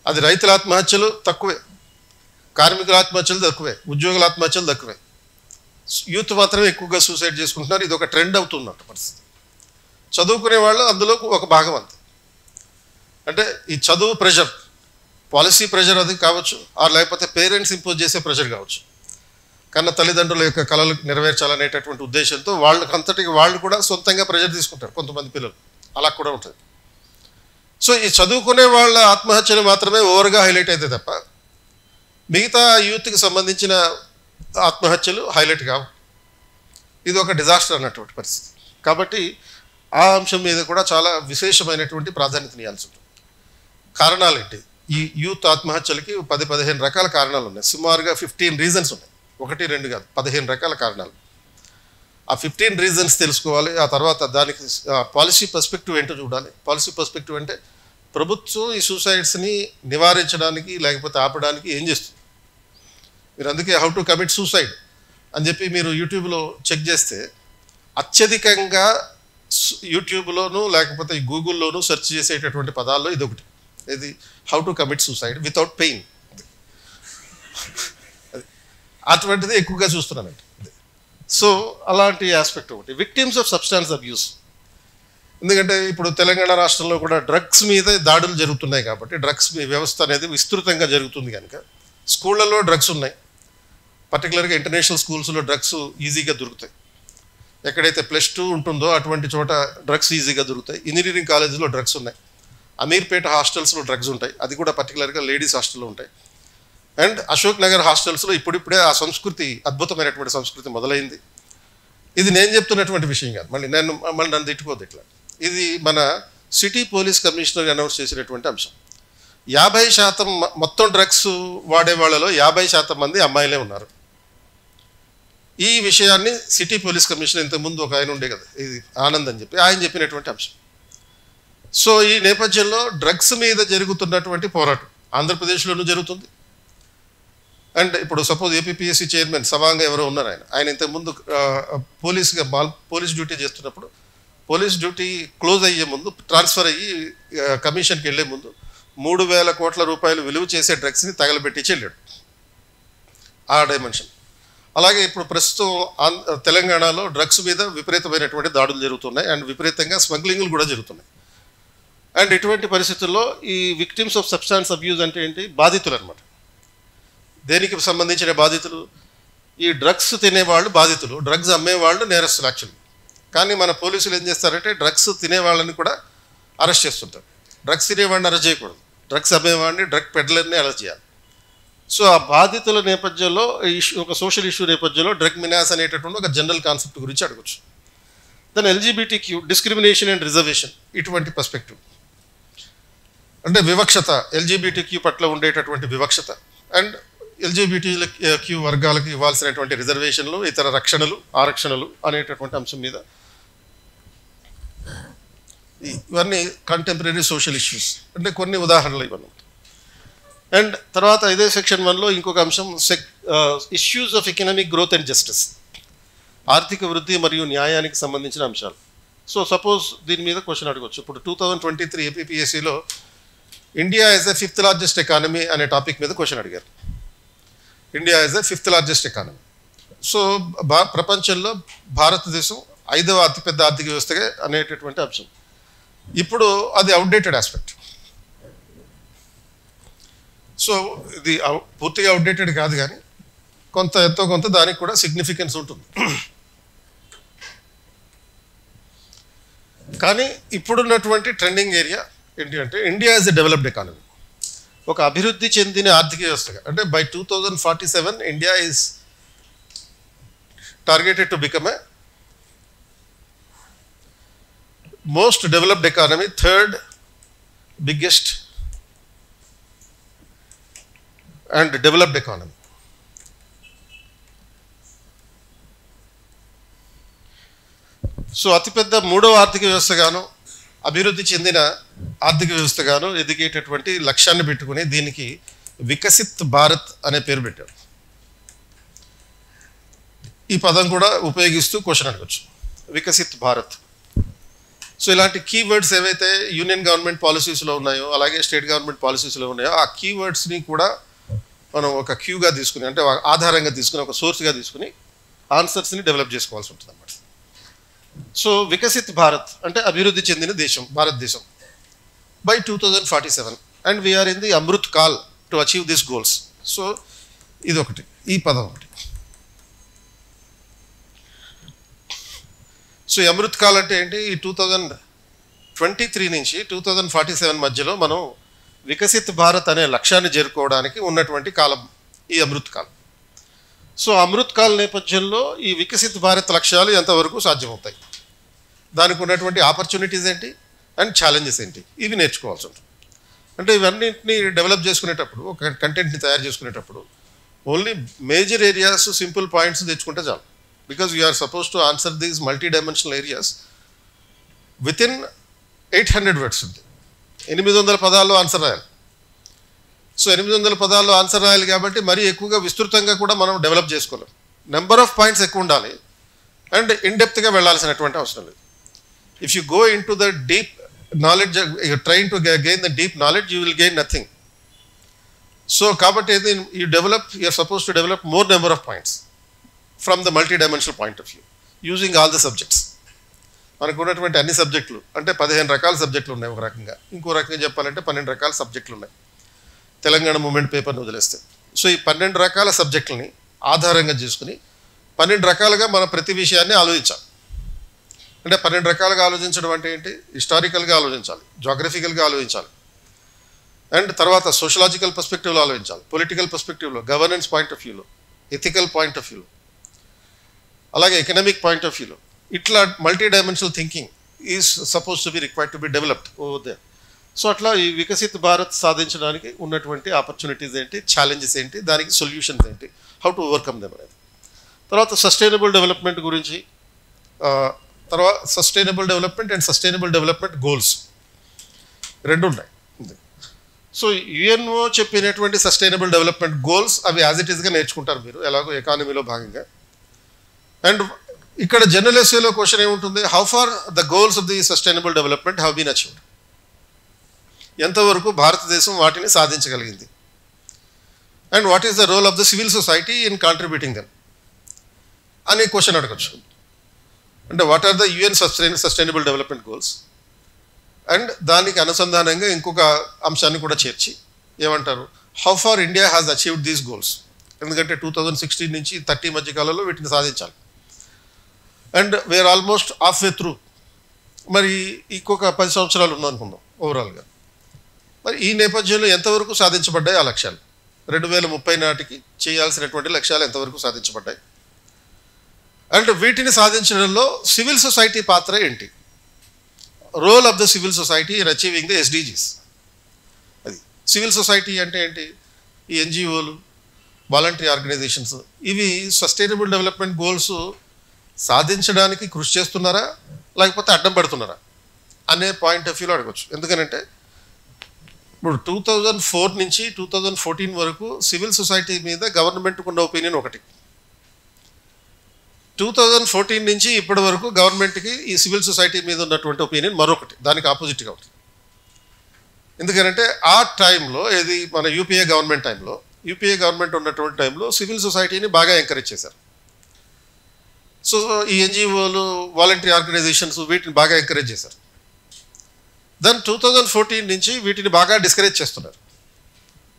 అది రైతుల ఆత్మహత్యలు తక్కువే, కార్మికుల ఆత్మహత్యలు తక్కువే, ఉద్యోగుల ఆత్మహత్యలు తక్కువే. యూత్ మాత్రమే ఎక్కువగా సూసైడ్ చేసుకుంటున్నారు. ఇది ఒక ట్రెండ్ అవుతుందంట పరిస్థితి. చదువుకునే వాళ్ళు అందులో ఒక భాగం అంతే. అంటే ఈ చదువు ప్రెషర్, పాలసీ ప్రెషర్ అది కావచ్చు, లేకపోతే పేరెంట్స్ ఇంపోజ్ చేసే ప్రెషర్ కావచ్చు. కన్న తల్లిదండ్రుల యొక్క కళలు నెరవేర్చాలనేటటువంటి ఉద్దేశంతో వాళ్ళకంతటికి వాళ్ళు కూడా సొంతంగా ప్రెషర్ తీసుకుంటారు కొంతమంది పిల్లలు. అలా కూడా ఉంటుంది. సో ఈ చదువుకునే వాళ్ళ ఆత్మహత్యలు మాత్రమే ఓవర్గా హైలైట్ అయితే తప్ప మిగతా యూత్కి సంబంధించిన ఆత్మహత్యలు హైలైట్ కావు. ఇది ఒక డిజాస్టర్ అన్నటువంటి పరిస్థితి. కాబట్టి ఆ అంశం మీద కూడా చాలా విశేషమైనటువంటి ప్రాధాన్యతనియాల్సి ఉంటుంది. కారణాలు ఏంటి? ఈ యూత్ ఆత్మహత్యలకి 10-15 రకాల కారణాలు ఉన్నాయి. సుమారుగా 15 రీజన్స్ ఉన్నాయి. 1-2 కాదు, 15 రకాల కారణాలు. ఆ 15 రీజన్స్ తెలుసుకోవాలి. ఆ తర్వాత దానికి పాలసీ పర్స్పెక్టివ్ ఏంటో చూడాలి. పాలసీ పర్స్పెక్టివ్ అంటే ప్రభుత్వం ఈ సూసైడ్స్ని నివారించడానికి లేకపోతే ఆపడానికి ఏం చేస్తుంది. మీరు అందుకే హౌ టు కమిట్ సూసైడ్ అని చెప్పి మీరు యూట్యూబ్లో చెక్ చేస్తే అత్యధికంగా యూట్యూబ్లోనూ లేకపోతే గూగుల్లోనూ సెర్చ్ చేసేటటువంటి పదాల్లో ఇది ఒకటి. ఇది how to commit suicide without pain. అటువంటిది ఎక్కువగా చూస్తున్నానండి. సో అలాంటి ఆస్పెక్ట్ ఒకటి. Victims of substance abuse. ఎందుకంటే ఇప్పుడు తెలంగాణ రాష్ట్రంలో కూడా డ్రగ్స్ మీద దాడులు జరుగుతున్నాయి కాబట్టి డ్రగ్స్ వ్యవస్థ అనేది విస్తృతంగా జరుగుతుంది. కనుక స్కూళ్ళల్లో డ్రగ్స్ ఉన్నాయి. పర్టికులర్గా ఇంటర్నేషనల్ స్కూల్స్లో డ్రగ్స్ ఈజీగా దొరుకుతాయి. ఎక్కడైతే +2 ఉంటుందో అటువంటి చోట డ్రగ్స్ ఈజీగా దొరుకుతాయి. ఇంజనీరింగ్ కాలేజీలో డ్రగ్స్ ఉన్నాయి. అమీర్పేట హాస్టల్స్లో డ్రగ్స్ ఉంటాయి. అది కూడా పర్టికులర్గా లేడీస్ హాస్టల్లో ఉంటాయి. అండ్ అశోక్ నగర్ హాస్టల్స్లో ఇప్పుడిప్పుడే ఆ సంస్కృతి, అద్భుతమైనటువంటి సంస్కృతి మొదలైంది. ఇది నేను చెప్తున్నటువంటి విషయం కాదు. మళ్ళీ నన్ను తిట్టుకోద్దు ఇట్లా. ఇది మన సిటీ పోలీస్ కమిషనర్ అనౌన్స్ చేసినటువంటి అంశం. 50% మొత్తం డ్రగ్స్ వాడే వాళ్ళలో 50% మంది అమ్మాయిలే ఉన్నారు. ఈ విషయాన్ని సిటీ పోలీస్ కమిషనర్ ఇంతకుముందు ఒక ఆయన ఉండే కదా, ఇది ఆనంద్ అని చెప్పి ఆయన చెప్పినటువంటి అంశం. సో ఈ నేపథ్యంలో డ్రగ్స్ మీద జరుగుతున్నటువంటి పోరాటం ఆంధ్రప్రదేశ్లోనూ జరుగుతుంది. అండ్ ఇప్పుడు సపోజ్ ఏపీపీఎస్సీ చైర్మన్ సవాంగ ఎవరో ఉన్నారు. ఆయన ఇంతకుముందు పోలీస్ డ్యూటీ చేస్తున్నప్పుడు పోలీస్ డ్యూటీ క్లోజ్ అయ్యే ముందు, ట్రాన్స్ఫర్ అయ్యి కమిషన్కి వెళ్ళే ముందు 3,000 కోట్ల రూపాయలు విలువ చేసే డ్రగ్స్ని తగలబెట్టి వెళ్ళాడు. ఆ డైమెన్షన్. అలాగే ఇప్పుడు ప్రస్తుతం తెలంగాణలో డ్రగ్స్ మీద విపరీతమైనటువంటి దాడులు జరుగుతున్నాయి. అండ్ విపరీతంగా స్మగ్లింగ్లు కూడా జరుగుతున్నాయి. అండ్ ఇటువంటి పరిస్థితుల్లో ఈ విక్టిమ్స్ ఆఫ్ సబ్స్టాన్స్ అబ్యూస్ అంటే ఏంటి? బాధితులు అనమాట. దేనికి సంబంధించిన బాధితులు? ఈ డ్రగ్స్ తినేవాళ్ళు బాధితులు, డ్రగ్స్ అమ్మేవాళ్ళు నేరస్తులు యాక్చువల్లీ. కానీ మన పోలీసులు ఏం చేస్తారంటే డ్రగ్స్ తినేవాళ్ళని కూడా అరెస్ట్ చేస్తుంటారు. డ్రగ్స్ తినేవాడిని అరెస్ట్ చేయకూడదు, డ్రగ్స్ అమ్మేవాడిని, డ్రగ్ పెడ్లర్ని అరెస్ట్ చేయాలి. సో ఆ బాధితుల నేపథ్యంలో ఒక సోషల్ ఇష్యూ నేపథ్యంలో డ్రగ్ మినాస్ అనేటటువంటి ఒక జనరల్ కాన్సెప్ట్ గురించి అడగచ్చు. దాని LGBTQ డిస్క్రిమినేషన్ అండ్ రిజర్వేషన్, ఇటువంటి పర్స్పెక్టివ్ అంటే వివక్షత, LGBTQ పట్ల ఉండేటటువంటి వివక్షత అండ్ LGBTQ వర్గాలకు ఇవ్వాల్సినటువంటి రిజర్వేషన్లు, ఇతర రక్షణలు, ఆరక్షణలు అనేటటువంటి అంశం మీద ఇవన్నీ కంటెంపరీ సోషల్ ఇష్యూస్. అంటే కొన్ని ఉదాహరణలు ఇవన్నీ. అండ్ తర్వాత ఇదే సెక్షన్ 1లో ఇంకొక అంశం issues of economic growth and justice, ఆర్థిక వృద్ధి మరియు న్యాయానికి సంబంధించిన అంశాలు. సో సపోజ్ దీని మీద క్వశ్చన్ అడగవచ్చు. ఇప్పుడు 2023 ఏపీపీఎస్సీలో India as a 5th largest economy అనే టాపిక్ మీద క్వశ్చన్ అడిగారు. India as a 5th largest economy. So ప్రపంచంలో భారతదేశం 5వ అతిపెద్ద ఆర్థిక వ్యవస్థగా అనేటటువంటి అంశం. ఇప్పుడు అది అవుట్డేటెడ్ ఆస్పెక్ట్. సో ఇది పూర్తిగా అవుట్డేటెడ్ కాదు, కానీ ఎంతో కొంత దానికి కూడా సిగ్నిఫికెన్స్ ఉంటుంది. కానీ ఇప్పుడున్నటువంటి ట్రెండింగ్ ఏరియా ఏంటి అంటే India is a developed economy, ఒక అభివృద్ధి చెందిన ఆర్థిక వ్యవస్థగా. అంటే by 2047 India is targeted to become a most developed economy, third biggest and developed economy. So అతిపెద్ద మూడవ ఆర్థిక వ్యవస్థగాను, అభివృద్ధి చెందిన ఆర్థిక వ్యవస్థగాను ఎదిగేటటువంటి లక్ష్యాన్ని పెట్టుకుని దీనికి వికసిత్ భారత్ అనే పేరు పెట్టారు. ఈ పదం కూడా ఉపయోగిస్తూ క్వశ్చన్ అడగచ్చు, వికసిత్ భారత్. సో ఇలాంటి కీవర్డ్స్ ఏవైతే యూనియన్ గవర్నమెంట్ పాలసీస్లో ఉన్నాయో, అలాగే స్టేట్ గవర్నమెంట్ పాలసీస్లో ఉన్నాయో, ఆ కీవర్డ్స్ని కూడా మనం ఒక క్యూగా తీసుకుని, అంటే ఆధారంగా తీసుకుని, ఒక సోర్స్గా తీసుకుని ఆన్సర్స్ని డెవలప్ చేసుకోవాల్సి ఉంటుంది అన్నమాట. సో వికసిత్ భారత్ అంటే అభివృద్ధి చెందిన దేశం, Bharatadesam by 2047, and we are in the Amrit Kaal to achieve this goals. So ఇది ఒకటి, ఈ పదం ఒకటి. సో ఈ అమృత్ కాల్ అంటే ఏంటి? ఈ 2023 నుంచి 2047 మధ్యలో మనం వికసిత్ భారత్ అనే లక్ష్యాన్ని చేరుకోవడానికి ఉన్నటువంటి కాలం ఈ Amrit call. So Amrit call నేపథ్యంలో ఈ వికసిత్ భారత్ లక్ష్యాలు ఎంతవరకు సాధ్యమవుతాయి, దానికి ఉన్నటువంటి ఆపర్చునిటీస్ ఏంటి అండ్ ఛాలెంజెస్ ఏంటి, ఇవి నేర్చుకోవాల్సి ఉంటుంది. అంటే ఇవన్నింటినీ డెవలప్ చేసుకునేటప్పుడు, ఒక కంటెంట్ని తయారు చేసుకునేటప్పుడు only major areas, simple points తెచ్చుకుంటే చాలు. Because you are suppose to answer these multi dimensional areas within 800 words ఉంది. 800 పదాల్లో ఆన్సర్ రాయాలి. సో 800 పదాల్లో ఆన్సర్ రాయాలి కాబట్టి మరీ ఎక్కువగా విస్తృతంగా కూడా మనం డెవలప్ చేసుకోలేం. నెంబర్ ఆఫ్ పాయింట్స్ ఎక్కువ ఉండాలి అండ్ ఇన్డెప్త్గా వెళ్ళాల్సినటువంటి అవసరం లేదు. If you go in to the deep knowledge, train to gain the deep knowledge, you will gain nothing. So కాబట్టి you're supposed to develop more number of points from the multi-dimensional point of view, using all the subjects. మనకు ఉన్నటువంటి అన్ని సబ్జెక్టులు, అంటే 15 రకాల సబ్జెక్టులు ఉన్నాయి ఒక రకంగా. ఇంకో రకంగా చెప్పాలంటే 12 రకాల సబ్జెక్టులు ఉన్నాయి తెలంగాణ మూమెంట్ పేపర్ని వదిలేస్తే. సో ఈ 12 రకాల సబ్జెక్టులని ఆధారంగా చేసుకుని 12 రకాలుగా మనం ప్రతి విషయాన్ని ఆలోచించాలి. అంటే 12 రకాలుగా ఆలోచించడం అంటే ఏంటి? హిస్టారికల్గా ఆలోచించాలి, జాగ్రఫికల్గా ఆలోచించాలి, అండ్ తర్వాత సోషలాజికల్ పర్స్పెక్టివ్లో ఆలోచించాలి, పొలిటికల్ పర్స్పెక్టివ్లో, గవర్నెన్స్ పాయింట్ ఆఫ్ వ్యూలో, ఎథికల్ పాయింట్ ఆఫ్ వ్యూలో, అలాగే ఎకనామిక్ పాయింట్ ఆఫ్ వ్యూలో. ఇట్లా multi dimensional thinking is suppose to be required to be developed over there. So అట్లా ఈ వికసిత్ భారత్ సాధించడానికి ఉన్నటువంటి ఆపర్చునిటీస్ ఏంటి, ఛాలెంజెస్ ఏంటి, దానికి సొల్యూషన్స్ ఏంటి, హౌ టు ఓవర్కమ్ దెమ్ అనేది. తర్వాత సస్టైనబుల్ డెవలప్మెంట్ గురించి, తర్వాత sustainable development and sustainable development goals రెండు ఉన్నాయి. సో యుఎన్ఓ చెప్పినటువంటి సస్టైనబుల్ డెవలప్మెంట్ గోల్స్ అవి యాజ్ ఇట్ ఈస్గా నేర్చుకుంటారు మీరు ఎలాగో ఎకానమీలో భాగంగా. అండ్ ఇక్కడ జనరల్ ఎస్ఏలో క్వశ్చన్ ఏముంటుంది? How far the goals of the sustainable development have been achieved, ఎంతవరకు భారతదేశం వాటిని సాధించగలిగింది. And what is the role of the civil society in contributing them అనే క్వశ్చన్ అడగచ్చు. అంటే what are the UN sustainable development goals, and దానికి అనుసంధానంగా ఇంకొక అంశాన్ని కూడా చేర్చి ఏమంటారు, how far India has achieved these goals. ఎందుకంటే 2016 నుంచి 30 మధ్య కాలంలో వీటిని సాధించాలి. And we are almost halfway through. మరి ఇంకొక 10 సంవత్సరాలు ఉందనుకుందాం ఓవరాల్గా. మరి ఈ నేపథ్యంలో ఎంతవరకు సాధించబడ్డాయి ఆ లక్ష్యాలు, 2030 నాటికి చేయాల్సినటువంటి లక్ష్యాలు ఎంతవరకు సాధించబడ్డాయి, అండ్ వీటిని సాధించడంలో సివిల్ సొసైటీ పాత్ర ఏంటి, role of the civil society in achieving the SDGs. అది సివిల్ సొసైటీ అంటే ఏంటి? ఈ ఎన్జిఓలు, వాలంటరీ ఆర్గనైజేషన్స్, ఇవి సస్టైనబుల్ డెవలప్మెంట్ గోల్స్ సాధించడానికి కృషి చేస్తున్నారా లేకపోతే అడ్డం పడుతున్నారా అనే పాయింట్ ఆఫ్ వ్యూలో అడగచ్చు. ఎందుకనంటే ఇప్పుడు 2004 నుంచి 2014 వరకు సివిల్ సొసైటీ మీద గవర్నమెంట్కు ఉన్న ఒపీనియన్ ఒకటి, 2014 నుంచి ఇప్పటి వరకు గవర్నమెంట్కి ఈ సివిల్ సొసైటీ మీద ఉన్నటువంటి ఒపీనియన్ మరొకటి, దానికి ఆపోజిట్గా ఉంటుంది. ఎందుకంటే ఆ టైంలో, ఇది మన యూపీఏ గవర్నమెంట్ టైంలో, యూపీఏ గవర్నమెంట్ ఉన్నటువంటి టైంలో సివిల్ సొసైటీని బాగా ఎంకరేజ్ చేశారు. సో ఈ ఎన్జిఓలు, వాలంటరీ ఆర్గనైజేషన్స్ వీటిని బాగా ఎంకరేజ్ చేశారు. దెన్ 2014 నుంచి వీటిని బాగా డిస్కరేజ్ చేస్తున్నారు.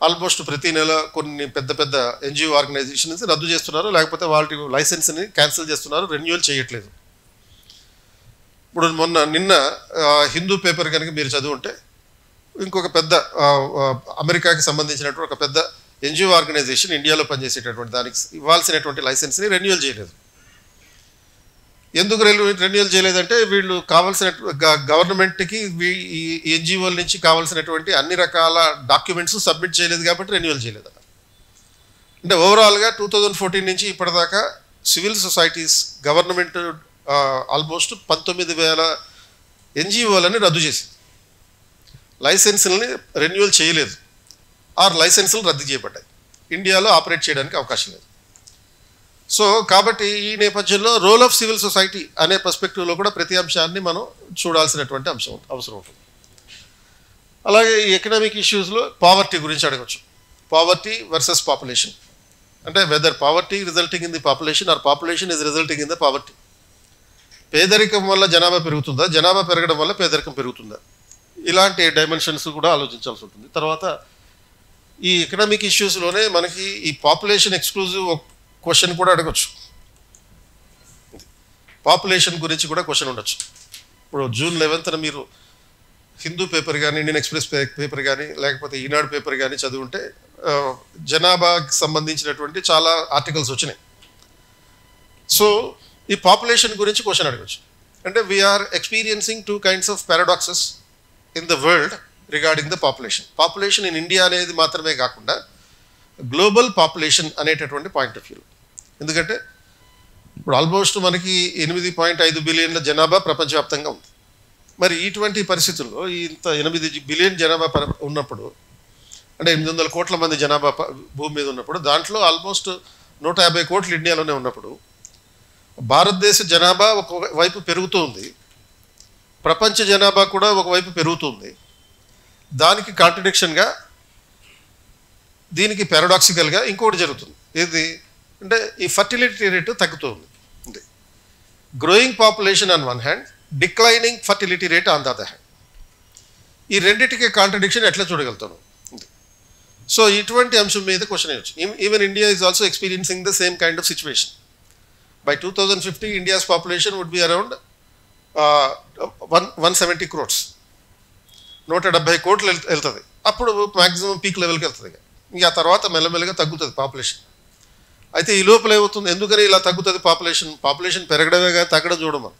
ఆల్మోస్ట్ ప్రతి నెల కొన్ని పెద్ద పెద్ద ఎన్జిఓ ఆర్గనైజేషన్స్ రద్దు చేస్తున్నారు, లేకపోతే వాళ్ళ లైసెన్స్ని క్యాన్సిల్ చేస్తున్నారు, రెన్యూవల్ చేయట్లేదు. ఇప్పుడు నిన్న హిందూ పేపర్ కనుక మీరు చదువుంటే ఇంకొక పెద్ద అమెరికాకి సంబంధించినటువంటి ఒక పెద్ద ఎన్జిఓ ఆర్గనైజేషన్ ఇండియాలో పనిచేసేటటువంటి దానికి ఇవ్వాల్సినటువంటి లైసెన్స్ని రెన్యూవల్ చేయలేదు. ఎందుకు రెన్యూవల్ చేయలేదంటే వీళ్ళు కావాల్సిన గవర్నమెంట్కి ఈ ఎన్జిఓల నుంచి కావాల్సినటువంటి అన్ని రకాల డాక్యుమెంట్స్ సబ్మిట్ చేయలేదు కాబట్టి రెన్యూవల్ చేయలేదు. అంటే ఓవరాల్గా 2014 నుంచి ఇప్పటిదాకా సివిల్ సొసైటీస్ గవర్నమెంట్ ఆల్మోస్ట్ 19,000 ఎన్జిఓలని రద్దు చేసింది. లైసెన్సులని రెన్యూవల్ చేయలేదు, లైసెన్సులు రద్దు చేయబడ్డాయి. ఇండియాలో ఆపరేట్ చేయడానికి అవకాశం లేదు. సో కాబట్టి ఈ నేపథ్యంలో రోల్ ఆఫ్ సివిల్ సొసైటీ అనే పర్స్పెక్టివ్లో కూడా ప్రతి అంశాన్ని మనం చూడాల్సినటువంటి అవసరం ఉంటుంది. అలాగే ఈ ఎకనామిక్ ఇష్యూస్లో పావర్టీ గురించి అడగచ్చు. పావర్టీ వర్సెస్ పాపులేషన్, అంటే whether poverty resulting in the population or population is resulting in the poverty. పేదరికం వల్ల జనాభా పెరుగుతుందా, జనాభా పెరగడం వల్ల పేదరికం పెరుగుతుందా, ఇలాంటి డైమెన్షన్స్ కూడా ఆలోచించాల్సి ఉంటుంది. తర్వాత ఈ ఎకనామిక్ ఇష్యూస్లోనే మనకి ఈ పాపులేషన్ ఎక్స్క్లూజివ్ క్వశ్చన్ కూడా అడగచ్చు. పాపులేషన్ గురించి కూడా క్వశ్చన్ ఉండొచ్చు. ఇప్పుడు June 11th మీరు హిందూ పేపర్ కానీ, ఇండియన్ ఎక్స్ప్రెస్ పేపర్ కానీ, లేకపోతే ఈనాడు పేపర్ కానీ చదువుంటే జనాభాకి సంబంధించినటువంటి చాలా ఆర్టికల్స్ వచ్చినాయి. సో ఈ పాపులేషన్ గురించి క్వశ్చన్ అడగచ్చు. అంటే we are experiencing 2 kinds of paradoxes in the world regarding the population. Population in India అనేది మాత్రమే కాకుండా గ్లోబల్ పాపులేషన్ అనేటటువంటి పాయింట్ ఆఫ్ వ్యూ. ఎందుకంటే ఇప్పుడు ఆల్మోస్ట్ మనకి 8.5 బిలియన్ల జనాభా ప్రపంచవ్యాప్తంగా ఉంది. మరి ఇటువంటి పరిస్థితుల్లో ఇంత 8 బిలియన్ జనాభా ఉన్నప్పుడు, అంటే 800 కోట్ల మంది జనాభా భూమి మీద ఉన్నప్పుడు, దాంట్లో ఆల్మోస్ట్ 150 కోట్లు ఇండియాలోనే ఉన్నప్పుడు, భారతదేశ జనాభా ఒకవైపు పెరుగుతూ ఉంది, ప్రపంచ జనాభా కూడా ఒకవైపు పెరుగుతుంది. దానికి కాంట్రడిక్షన్గా, దీనికి పారాడాక్సికల్గా ఇంకోటి జరుగుతుంది. ఏది అంటే ఈ ఫర్టిలిటీ రేటు తగ్గుతుంది. Growing population on one hand, declining fertility rate on the other hand. ఈ రెండింటికి కాంట్రడిక్షన్ ఎట్లా చూడగలుగుతాను? సో ఇటువంటి అంశం మీద క్వశ్చన్ అయ్యొచ్చు. Even India is also experiencing the same kind of situation. By 2050 India's population would be around 170 crores, 170 కోట్లు వెళ్తుంది. అప్పుడు మ్యాక్సిమం పీక్ లెవెల్కి వెళ్తుంది. ఇంకా ఆ తర్వాత మెల్లమెల్లగా తగ్గుతుంది పాపులేషన్. అయితే ఈ లోపల ఏమవుతుంది, ఎందుకని ఇలా తగ్గుతుంది పాపులేషన్ పెరగడమే కానీ తగ్గడం చూడము.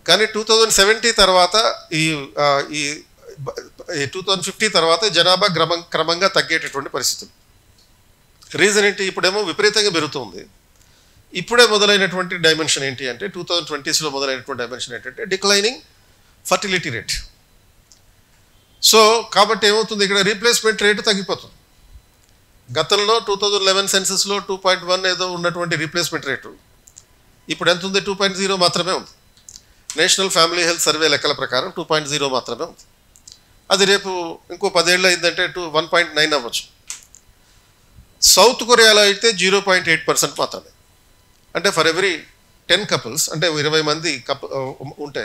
కానీ 2070 తర్వాత ఈ 2050 తర్వాత జనాభా క్రమంగా తగ్గేటటువంటి పరిస్థితులు. రీజన్ ఏంటి? ఇప్పుడేమో విపరీతంగా పెరుగుతుంది. ఇప్పుడే మొదలైనటువంటి డైమెన్షన్ ఏంటి అంటే 2020sలో మొదలైనటువంటి డైమెన్షన్ ఏంటంటే డిక్లైనింగ్ ఫర్టిలిటీ రేట్. సో కాబట్టి ఏమవుతుంది, ఇక్కడ రీప్లేస్మెంట్ రేటు తగ్గిపోతుంది. గతంలో 2011 సెన్సస్లో 2.1 ఏదో ఉన్నటువంటి రీప్లేస్మెంట్ రేటు ఇప్పుడు ఎంత ఉంది? 2.0 మాత్రమే ఉంది. నేషనల్ ఫ్యామిలీ హెల్త్ సర్వే లెక్కల ప్రకారం 2.0 మాత్రమే ఉంది. అది రేపు ఇంకో 10 ఏళ్ళు అయిందంటే 1.9 అవ్వచ్చు. సౌత్ కొరియాలో అయితే 0.8% మాత్రమే. అంటే ఫర్ ఎవ్రీ 10 couples, అంటే 20 మంది ఉంటే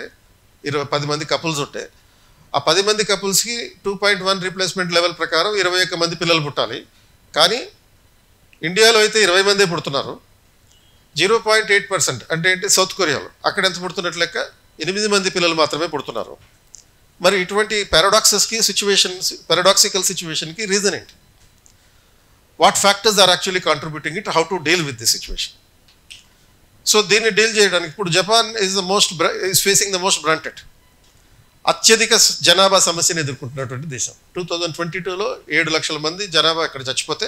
10 మంది కపుల్స్ ఉంటే ఆ 10 మంది కపుల్స్కి 2.1 రీప్లేస్మెంట్ లెవెల్ ప్రకారం 21 మంది పిల్లలు పుట్టాలి. కానీ ఇండియాలో అయితే 20 మందే పుడుతున్నారు. 0.8% అంటే ఏంటి? సౌత్ కొరియాలో అక్కడ ఎంత పుడుతున్నట్లు లెక్క 8 మంది పిల్లలు మాత్రమే పుడుతున్నారు. మరి ఇటువంటి పారాడాక్సికల్ సిచ్యువేషన్కి రీజన్ ఏంటి? What factors are actually contributing it, how to deal with the situation? So దీన్ని డీల్ చేయడానికి ఇప్పుడు Japan is facing the most branded, అత్యధిక జనాభా సమస్యను ఎదుర్కొంటున్నటువంటి దేశం. 2022లో 7 లక్షల మంది జనాభా ఇక్కడ చచ్చిపోతే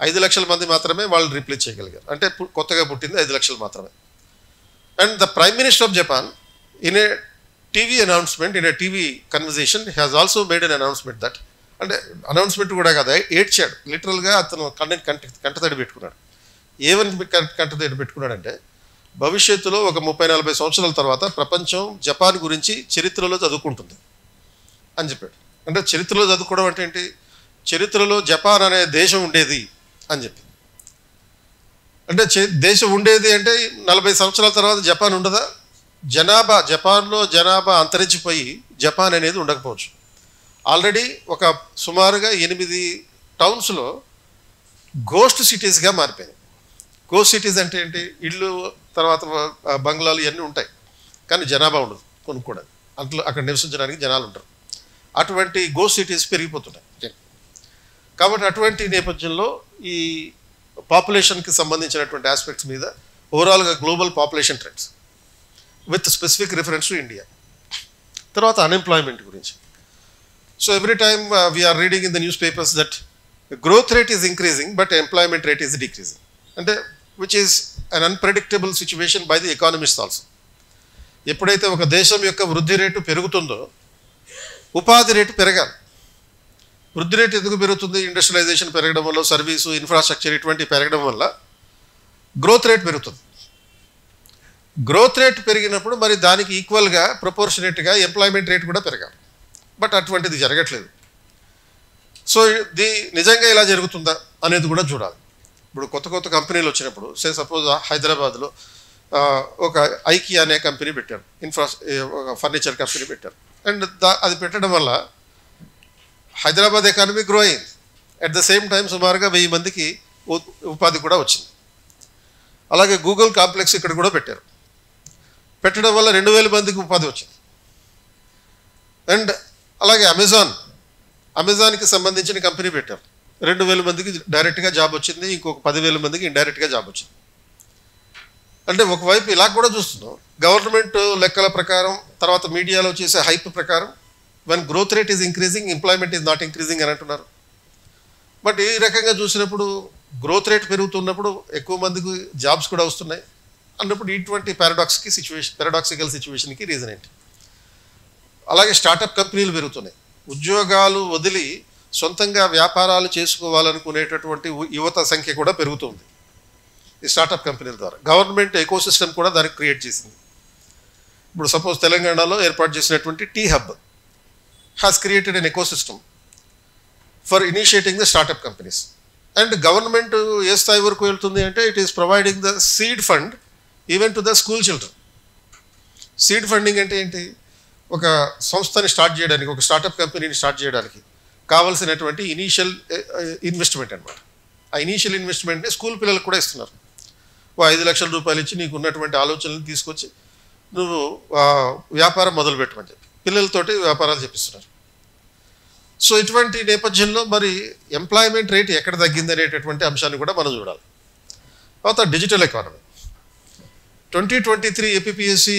5 లక్షల మంది మాత్రమే వాళ్ళు రీప్లేస్ చేయగలిగారు. అంటే కొత్తగా పుట్టింది 5 లక్షలు మాత్రమే. And the prime minister of Japan in a TV announcement, in a TV conversation has also made an announcement that, అంటే అనౌన్స్మెంట్ కూడా కదా, ఏడ్చాడు లిటరల్గా. అతను కంటతడి పెట్టుకున్నాడు. ఏమని కంటతడి పెట్టుకున్నాడంటే, భవిష్యత్తులో ఒక 30-40 సంవత్సరాల తర్వాత ప్రపంచం జపాన్ గురించి చరిత్రలో చదువుకుంటుంది అని చెప్పాడు. అంటే చరిత్రలో చదువుకోవడం అంటే ఏంటి? చరిత్రలో జపాన్ అనే దేశం ఉండేది అని చెప్పి. అంటే దేశం ఉండేది అంటే 40 సంవత్సరాల తర్వాత జపాన్ ఉండదా? జపాన్లో జనాభా అంతరించిపోయి జపాన్ అనేది ఉండకపోవచ్చు. ఆల్రెడీ ఒక సుమారుగా 8 టౌన్స్లో గోస్ట్ సిటీస్గా మారిపోయినాయి. గోస్ట్ సిటీస్ అంటే ఏంటి? ఇళ్ళు, తర్వాత బంగ్లాలు ఇవన్నీ ఉంటాయి. కానీ జనాభా ఉండదు కొనుక్కోవడానికి, అంట్లో అక్కడ నివసించడానికి జనాలు ఉంటారు. అటువంటి గో సిటీస్ పెరిగిపోతున్నాయి. కాబట్టి అటువంటి నేపథ్యంలో ఈ పాపులేషన్కి సంబంధించినటువంటి ఆస్పెక్ట్స్ మీద ఓవరాల్గా global population trends with specific reference to India. తర్వాత అన్ఎంప్లాయ్మెంట్ గురించి. So every time we are reading in the newspapers that growth rate is increasing but employment rate is decreasing. అంటే which is an unpredictable situation by the economist also. ఎప్పుడైతే ఒక దేశం యొక్క వృద్ధి రేటు పెరుగుతుందో ఉపాధి రేటు పెరగాలి. వృద్ధి రేటు ఎందుకు పెరుగుతుంది? ఇండస్ట్రియలైజేషన్ పెరగడం వల్ల, సర్వీసు, ఇన్ఫ్రాస్ట్రక్చర్ ఇటువంటి పెరగడం వల్ల గ్రోత్ రేట్ పెరుగుతుంది. గ్రోత్ రేట్ పెరిగినప్పుడు మరి దానికి ఈక్వల్గా ప్రపోర్షనేట్గా ఎంప్లాయ్మెంట్ రేట్ కూడా పెరగాలి. బట్ అటువంటిది జరగట్లేదు. సో నిజంగా ఇలా జరుగుతుందా అనేది కూడా చూడాలి. ఇప్పుడు కొత్త కొత్త కంపెనీలు వచ్చినప్పుడు సపోజ్ హైదరాబాద్లో ఒక ఐకియా అనే కంపెనీ పెట్టారు, ఒక ఫర్నిచర్ కంపెనీ పెట్టారు. అండ్ అది పెట్టడం వల్ల హైదరాబాద్ ఎకానమీ గ్రో అయింది. అట్ ద సేమ్ టైం సుమారుగా 1000 మందికి ఉపాధి కూడా వచ్చింది. అలాగే గూగుల్ కాంప్లెక్స్ ఇక్కడ కూడా పెట్టారు. పెట్టడం వల్ల 2000 మందికి ఉపాధి వచ్చింది. అండ్ అలాగే అమెజాన్కి సంబంధించిన కంపెనీ పెట్టారు. 2000 మందికి డైరెక్ట్గా జాబ్ వచ్చింది, ఇంకొక 10,000 మందికి ఇండైరెక్ట్గా జాబ్ వచ్చింది. అంటే ఒకవైపు ఇలా కూడా చూస్తున్నాం, గవర్నమెంట్ లెక్కల ప్రకారం, తర్వాత మీడియాలో చేసే హైప్ ప్రకారం one growth rate is increasing, employment is not increasing అని అంటున్నారు. బట్ ఈ రకంగా చూసినప్పుడు గ్రోత్ రేట్ పెరుగుతున్నప్పుడు ఎక్కువ మందికి జాబ్స్ కూడా వస్తున్నాయి అన్నప్పుడు ఇటువంటి పారాడాక్సికల్ సిచ్యువేషన్కి రీజన్ ఏంటి? అలాగే స్టార్టప్ కంపెనీలు పెరుగుతున్నాయి. ఉద్యోగాలు వదిలి సొంతంగా వ్యాపారాలు చేసుకోవాలనుకునేటటువంటి యువత సంఖ్య కూడా పెరుగుతుంది ఈ స్టార్టప్ కంపెనీల ద్వారా. గవర్నమెంట్ ఎకోసిస్టమ్ కూడా దానికి క్రియేట్ చేసింది. ఇప్పుడు సపోజ్ తెలంగాణలో ఏర్పాటు చేసినటువంటి T hub has created an ecosystem for initiating the startup companies. And government ఏ స్థాయి వరకు వెళ్తుంది అంటే it is providing the seed fund even to the school children. Seed funding అంటే ఏంటి? ఒక సంస్థని స్టార్ట్ చేయడానికి, ఒక స్టార్టప్ కంపెనీని స్టార్ట్ చేయడానికి కావాల్సినటువంటి ఇనీషియల్ ఇన్వెస్ట్మెంట్ అనమాట. ఆ ఇనీషియల్ ఇన్వెస్ట్మెంట్ని స్కూల్ పిల్లలకు కూడా ఇస్తున్నారు. 5 లక్షల రూపాయలు ఇచ్చి నీకు ఉన్నటువంటి ఆలోచనలు తీసుకొచ్చి నువ్వు వ్యాపారం మొదలుపెట్టమని చెప్పి పిల్లలతోటి వ్యాపారాలు చెప్పిస్తున్నారు. సో ఇటువంటి నేపథ్యంలో మరి ఎంప్లాయ్మెంట్ రేట్ ఎక్కడ తగ్గింది అనేటటువంటి అంశాన్ని కూడా మనం చూడాలి. తర్వాత డిజిటల్ ఎకానమీ. 2023 ఏపీపీఎస్సీ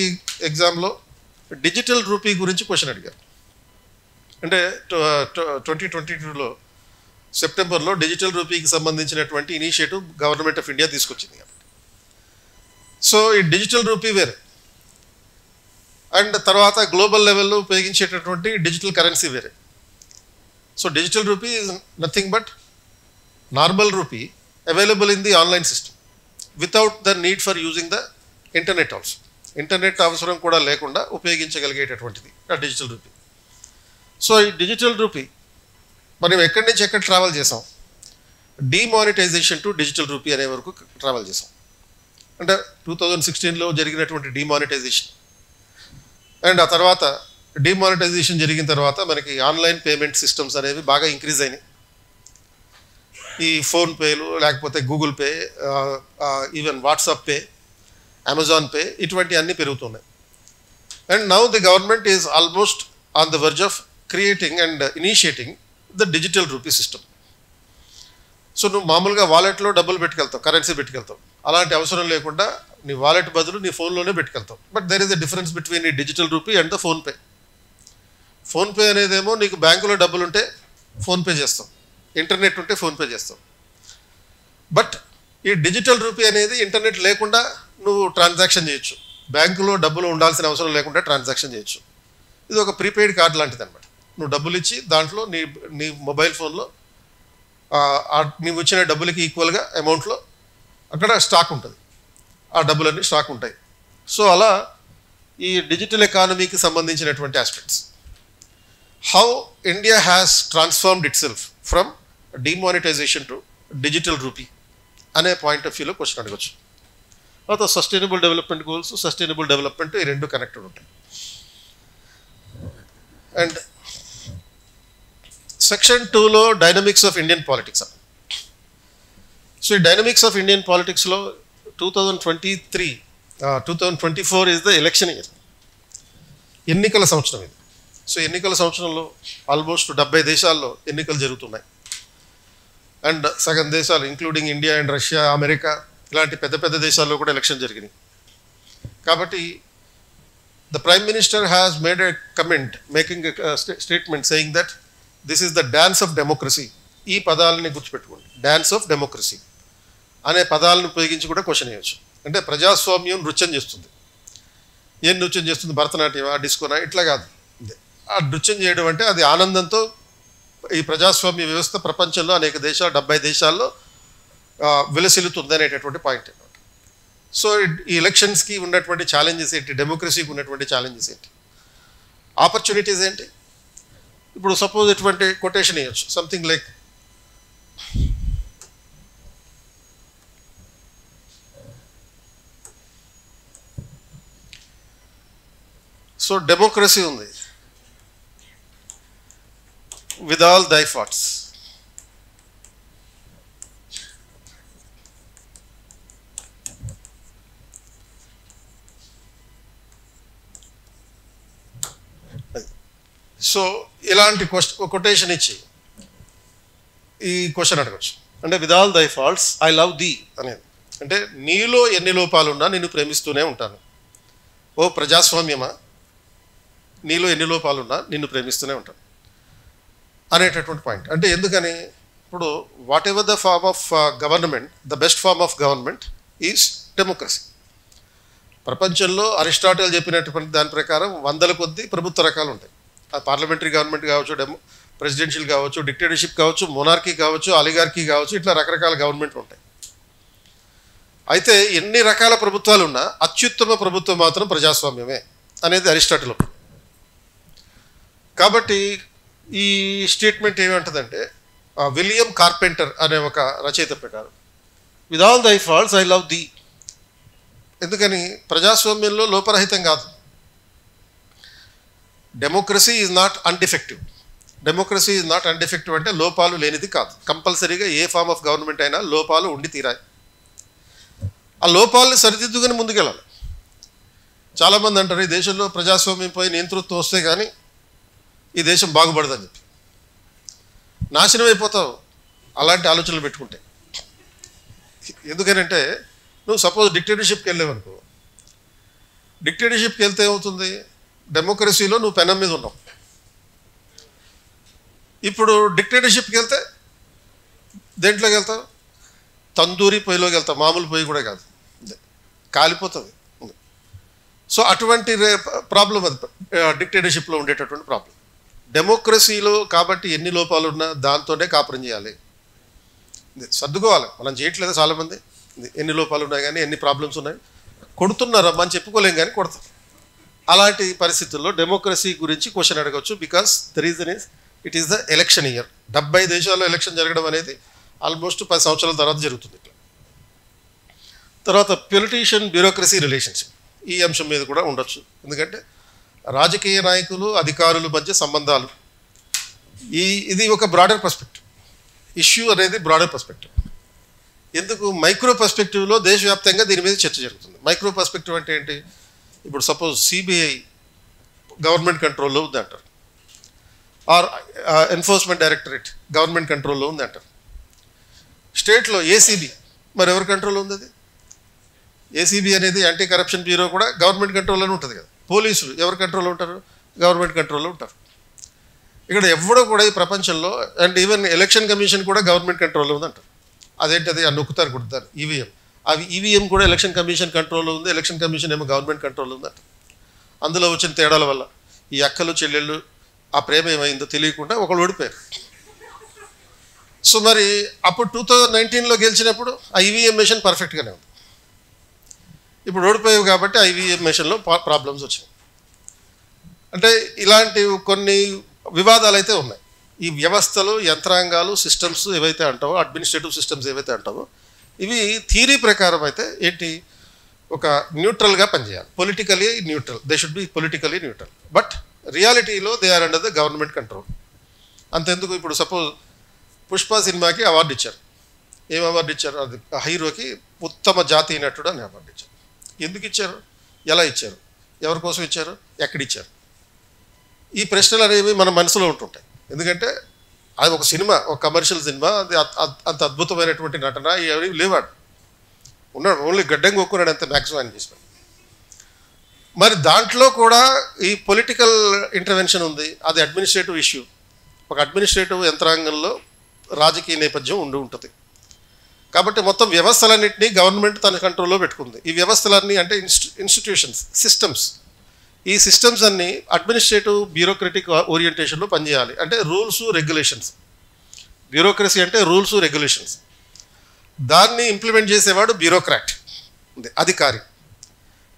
ఎగ్జామ్లో డిజిటల్ రూపీ గురించి క్వశ్చన్ అడిగారు. అంటే 2022లో సెప్టెంబర్లో డిజిటల్ రూపీకి సంబంధించినటువంటి ఇనిషియేటివ్ గవర్నమెంట్ ఆఫ్ ఇండియా తీసుకొచ్చింది కాబట్టి. సో ఈ డిజిటల్ రూపీ వేరే, అండ్ తర్వాత గ్లోబల్ లెవెల్లో ఉపయోగించేటటువంటి డిజిటల్ కరెన్సీ వేరే. So digital rupee is nothing but normal rupee available in the online system without the need for using the internet also. Internet అవసరం కూడా లేకుండా ఉపయోగించగలిగేటటువంటిది ఆ డిజిటల్ రూపీ. సో ఈ డిజిటల్ రూపీ మనం ఎక్కడి నుంచి ఎక్కడ ట్రావెల్ చేసాం? డిమానిటైజేషన్ టు డిజిటల్ రూపీ అనే వరకు ట్రావెల్ చేసాం. అంటే 2016లో జరిగినటువంటి డిమానిటైజేషన్, అండ్ ఆ తర్వాత డిమానిటైజేషన్ జరిగిన తర్వాత మనకి ఆన్లైన్ పేమెంట్ సిస్టమ్స్ అనేవి బాగా ఇంక్రీజ్ అయినాయి. ఈ ఫోన్పేలు, లేకపోతే Google pay, even WhatsApp pay, Amazon pay, ఇటువంటి అన్నీ పెరుగుతున్నాయి. And now the government is almost on the verge of creating and initiating the digital rupee system. So నువ్వు మామూలుగా వాలెట్లో డబ్బులు పెట్టుకెళ్తావు, కరెన్సీ పెట్టుకెళ్తావు. అలాంటి అవసరం లేకుండా నీ వాలెట్ బదులు నీ ఫోన్లోనే పెట్టుకెళ్తావు. But there is a difference between ఈ digital rupee and the PhonePe. PhonePe అనేదేమో నీకు బ్యాంకులో డబ్బులు ఉంటే ఫోన్పే చేస్తావు, ఇంటర్నెట్ ఉంటే ఫోన్పే చేస్తావు. బట్ ఈ డిజిటల్ రూపీ అనేది ఇంటర్నెట్ లేకుండా నువ్వు ట్రాన్సాక్షన్ చేయొచ్చు, బ్యాంకులో డబ్బులు ఉండాల్సిన అవసరం లేకుండా ట్రాన్సాక్షన్ చేయొచ్చు. ఇది ఒక ప్రీపెయిడ్ కార్డు లాంటిది అనమాట. నువ్వు డబ్బులు ఇచ్చి దాంట్లో నీ మొబైల్ ఫోన్లో నీవు ఇచ్చిన డబ్బులకి ఈక్వల్గా అమౌంట్లో అక్కడ స్టాక్ ఉంటుంది, ఆ డబ్బులన్నీ స్టాక్ ఉంటాయి. సో అలా ఈ డిజిటల్ ఎకానమీకి సంబంధించినటువంటి aspects, how India has transformed itself from demonetisation to digital rupee అనే పాయింట్ ఆఫ్ వ్యూలో క్వశ్చన్ అడగచ్చు. తర్వాత sustainable development goals, sustainable development, ఈ రెండు కనెక్టెడ్ ఉంటాయి. అండ్ సెక్షన్ 2లో dynamics of Indian politics. So ఈ డైనమిక్స్ ఆఫ్ ఇండియన్ పాలిటిక్స్లో 2024 ఈజ్ ద ఎలక్షన్ ఇయర్. ఎన్నికల సంవత్సరం ఇది. సో ఎన్నికల సంవత్సరంలో ఆల్మోస్ట్ 70 దేశాల్లో ఎన్నికలు జరుగుతున్నాయి. అండ్ సగం దేశాలు including India and Russia, America ఇలాంటి పెద్ద పెద్ద దేశాల్లో కూడా ఎలక్షన్ జరిగినాయి. కాబట్టి the prime minister has made a comment, making statement saying that this is the dance of democracy. ఈ పదాలని గుర్తుపెట్టుకోండి, డాన్స్ ఆఫ్ డెమోక్రసీ అనే పదాలను ఉపయోగించి కూడా క్వశ్చన్ వేయవచ్చు. అంటే ప్రజాస్వామ్యం నృత్యం చేస్తుంది. ఏం నృత్యం చేస్తుంది? భరతనాట్యం, ఆ డిస్కోనా? ఇట్లా కాదు. ఆ నృత్యం చేయడం అంటే అది ఆనందంతో ఈ ప్రజాస్వామ్య వ్యవస్థ ప్రపంచంలో అనేక దేశాలు 70 దేశాల్లో విలసిల్లుతుంది అనేటటువంటి పాయింట్ అన్నమాట. సో ఈ ఎలక్షన్స్కి ఉన్నటువంటి ఛాలెంజెస్ ఏంటి, డెమోక్రసీకి ఉన్నటువంటి ఛాలెంజెస్ ఏంటి, ఆపర్చునిటీస్ ఏంటి? ఇప్పుడు సపోజ్ ఎటువంటి కొటేషన్ ఇవ్వచ్చు, సంథింగ్ లైక్ సో డెమోక్రసీ ఉంది, with all thy faults. So ఇలాంటి కొటేషన్ ఇచ్చి ఈ క్వశ్చన్ అడగచ్చు. అంటే with all thy faults I love దీ అనేది, అంటే నీలో ఎన్ని లోపాలున్నా నిన్ను ప్రేమిస్తూనే ఉంటాను. ఓ ప్రజాస్వామ్యమా, నీలో ఎన్ని లోపాలున్నా నిన్ను ప్రేమిస్తూనే ఉంటాను అనేటటువంటి పాయింట్. అంటే ఎందుకని, ఇప్పుడు whatever the form of government, the best form of government is democracy. ప్రపంచంలో అరిస్టాటిల్ చెప్పినటువంటి దాని ప్రకారం 100ల కొద్దీ ప్రభుత్వ రకాలు ఉంటాయి. అది పార్లమెంటరీ గవర్నమెంట్ కావచ్చు, ప్రెసిడెన్షియల్ కావచ్చు, డిక్టేటర్షిప్ కావచ్చు, మొనార్కీ కావచ్చు, అలిగార్కీ కావచ్చు, ఇట్లా రకరకాల గవర్నమెంట్లు ఉంటాయి. అయితే ఎన్ని రకాల ప్రభుత్వాలు ఉన్నా అత్యుత్తమ ప్రభుత్వం మాత్రం ప్రజాస్వామ్యమే అనేది అరిస్టాటిల్. కాబట్టి ఈ స్టేట్మెంట్ ఏమంటుందంటే, విలియం కార్పెంటర్ అనే ఒక రచయిత ప్రకారం with all thy faults I love thee. ఎందుకని, ప్రజాస్వామ్యంలో లోపరహితం కాదు. Democracy is not undefective. Democracy is not undefective అంటే లోపాలు లేనిది కాదు. కంపల్సరీగా ఏ ఫార్మ్ ఆఫ్ గవర్నమెంట్ అయినా లోపాలు ఉండి తీరాయి. ఆ లోపాలని సరిదిద్దుకొని ముందుకెళ్ళాలి. చాలామంది అంటారు ఈ దేశంలో ప్రజాస్వామ్యం పోయి నియంతృత్వం వస్తే కానీ ఈ దేశం బాగుపడదని చెప్పి. నాశనం అయిపోతావు అలాంటి ఆలోచనలు పెట్టుకుంటే. ఎందుకనంటే నువ్వు సపోజ్ డిక్టేటర్షిప్కి వెళ్ళావనుకో, డిక్టేటర్షిప్కి వెళ్తే ఏమవుతుంది, డెమోక్రసీలో నువ్వు పెనం మీద ఉన్నావు. ఇప్పుడు డిక్టేటర్షిప్కి వెళ్తే దేంట్లోకి వెళ్తావు, తందూరి పొయ్యిలోకి వెళ్తావు, మామూలు పొయ్యి కూడా కాదు, కాలిపోతుంది. సో అటువంటి ప్రాబ్లం అది డిక్టేటర్షిప్లో ఉండేటటువంటి ప్రాబ్లం. డెమోక్రసీలో కాబట్టి ఎన్ని లోపాలు ఉన్నా దాంతోనే కాపురం చేయాలి, సర్దుకోవాలి. మనం చేయట్లేదు చాలామంది, ఎన్ని లోపాలు ఉన్నాయి కానీ ఎన్ని ప్రాబ్లమ్స్ ఉన్నాయి, కొడుతున్నారమ్మా అని చెప్పుకోలేం కానీ కొడతాం. అలాంటి పరిస్థితుల్లో డెమోక్రసీ గురించి క్వశ్చన్ అడగవచ్చు. Because the reason is it is the election year. 70 దేశాల్లో ఎలక్షన్ జరగడం అనేది ఆల్మోస్ట్ 10 సంవత్సరాల తర్వాత జరుగుతుంది. ఇట్లా తర్వాత పొలిటీషియన్ బ్యూరోక్రసీ రిలేషన్షిప్, ఈ అంశం మీద కూడా ఉండొచ్చు. ఎందుకంటే రాజకీయ నాయకులు అధికారుల మధ్య సంబంధాలు, ఇది ఒక బ్రాడర్ పర్స్పెక్టివ్. ఇష్యూ అనేది బ్రాడర్ పర్స్పెక్టివ్. ఎందుకు, మైక్రో పర్స్పెక్టివ్లో దేశవ్యాప్తంగా దీని మీద చర్చ జరుగుతుంది. మైక్రో పర్స్పెక్టివ్ అంటే ఏంటి, ఇప్పుడు సపోజ్ సిబిఐ గవర్నమెంట్ కంట్రోల్లో ఉంది అంటారు, ఆర్ ఎన్ఫోర్స్మెంట్ డైరెక్టరేట్ గవర్నమెంట్ కంట్రోల్లో ఉంది అంటారు. స్టేట్లో ఏసీబీ మరి ఎవరి కంట్రోల్లో ఉంది? అది ఏసీబీ అనేది యాంటీ కరప్షన్ బ్యూరో కూడా గవర్నమెంట్ కంట్రోల్లోనే ఉంటుంది కదా. పోలీసులు ఎవరి కంట్రోల్లో ఉంటారు? గవర్నమెంట్ కంట్రోల్లో ఉంటారు. ఇక్కడ ఎవడో కూడా ఈ ప్రపంచంలో, అండ్ ఈవెన్ ఎలక్షన్ కమిషన్ కూడా గవర్నమెంట్ కంట్రోల్లో ఉంది అంటారు. అదేంటి, అది నొక్కుతారు కొడుతారు ఈవీఎం. అవి ఈవీఎం కూడా ఎలక్షన్ కమిషన్ కంట్రోల్లో ఉంది, ఎలక్షన్ కమిషన్ ఏమో గవర్నమెంట్ కంట్రోల్లో ఉంది అంటారు. అందులో వచ్చిన తేడాల వల్ల ఈ అక్కలు చెల్లెళ్ళు ఆ ప్రేమ ఏమైందో తెలియకుండా ఒకళ్ళు ఓడిపోయారు. సో మరి అప్పుడు 2019లో గెలిచినప్పుడు ఆ ఈవీఎం మెషిన్ పర్ఫెక్ట్గానే ఉంది. ఇప్పుడు ఓడిపోయావు కాబట్టి ఐవీఎం మెషిన్లో ప్రాబ్లమ్స్ వచ్చినాయి. అంటే ఇలాంటి కొన్ని వివాదాలు అయితే ఉన్నాయి. ఈ వ్యవస్థలు, యంత్రాంగాలు, సిస్టమ్స్ ఏవైతే అంటావో, అడ్మినిస్ట్రేటివ్ సిస్టమ్స్ ఏవైతే అంటావో, ఇవి థియరీ ప్రకారం అయితే ఏంటి, ఒక న్యూట్రల్గా పనిచేయాలి, politically neutral, they should be politically neutral. But రియాలిటీలో they are under the government control. అంతెందుకు, ఇప్పుడు సపోజ్ పుష్ప సినిమాకి అవార్డు ఇచ్చారు. ఏం అవార్డు ఇచ్చారు? అది హీరోకి ఉత్తమ జాతీయ నటుడు అని అవార్డు ఇచ్చారు. ఎందుకు ఇచ్చారు, ఎలా ఇచ్చారు, ఎవరి కోసం ఇచ్చారు, ఎక్కడిచ్చారు? ఈ ప్రశ్నలు అనేవి మన మనసులో ఉంటుంటాయి. ఎందుకంటే అది ఒక సినిమా, ఒక కమర్షియల్ సినిమా, అది అంత అద్భుతమైనటువంటి నటన ఎవరి లేవాడు, ఉన్నాడు, ఓన్లీ గడ్డం కొక్కున్నాడు అంత మ్యాక్సిమం అని చేసినాడు. మరి దాంట్లో కూడా ఈ పొలిటికల్ ఇంటర్వెన్షన్ ఉంది, అది అడ్మినిస్ట్రేటివ్ ఇష్యూ. ఒక అడ్మినిస్ట్రేటివ్ యంత్రాంగంలో రాజకీయ నేపథ్యం ఉంటుంది. కాబట్టి మొత్తం వ్యవస్థలన్నింటినీ గవర్నమెంట్ తన కంట్రోల్లో పెట్టుకుంది. ఈ వ్యవస్థలన్నీ అంటే ఇన్స్టిట్యూషన్స్, సిస్టమ్స్. ఈ సిస్టమ్స్ అన్నీ అడ్మినిస్ట్రేటివ్ బ్యూరోక్రటిక్ ఓరియంటేషన్లో పనిచేయాలి. అంటే రూల్స్ రెగ్యులేషన్స్. బ్యూరోక్రసీ అంటే రూల్స్ రెగ్యులేషన్స్. దాన్ని ఇంప్లిమెంట్ చేసేవాడు బ్యూరోక్రాట్, అధికారి.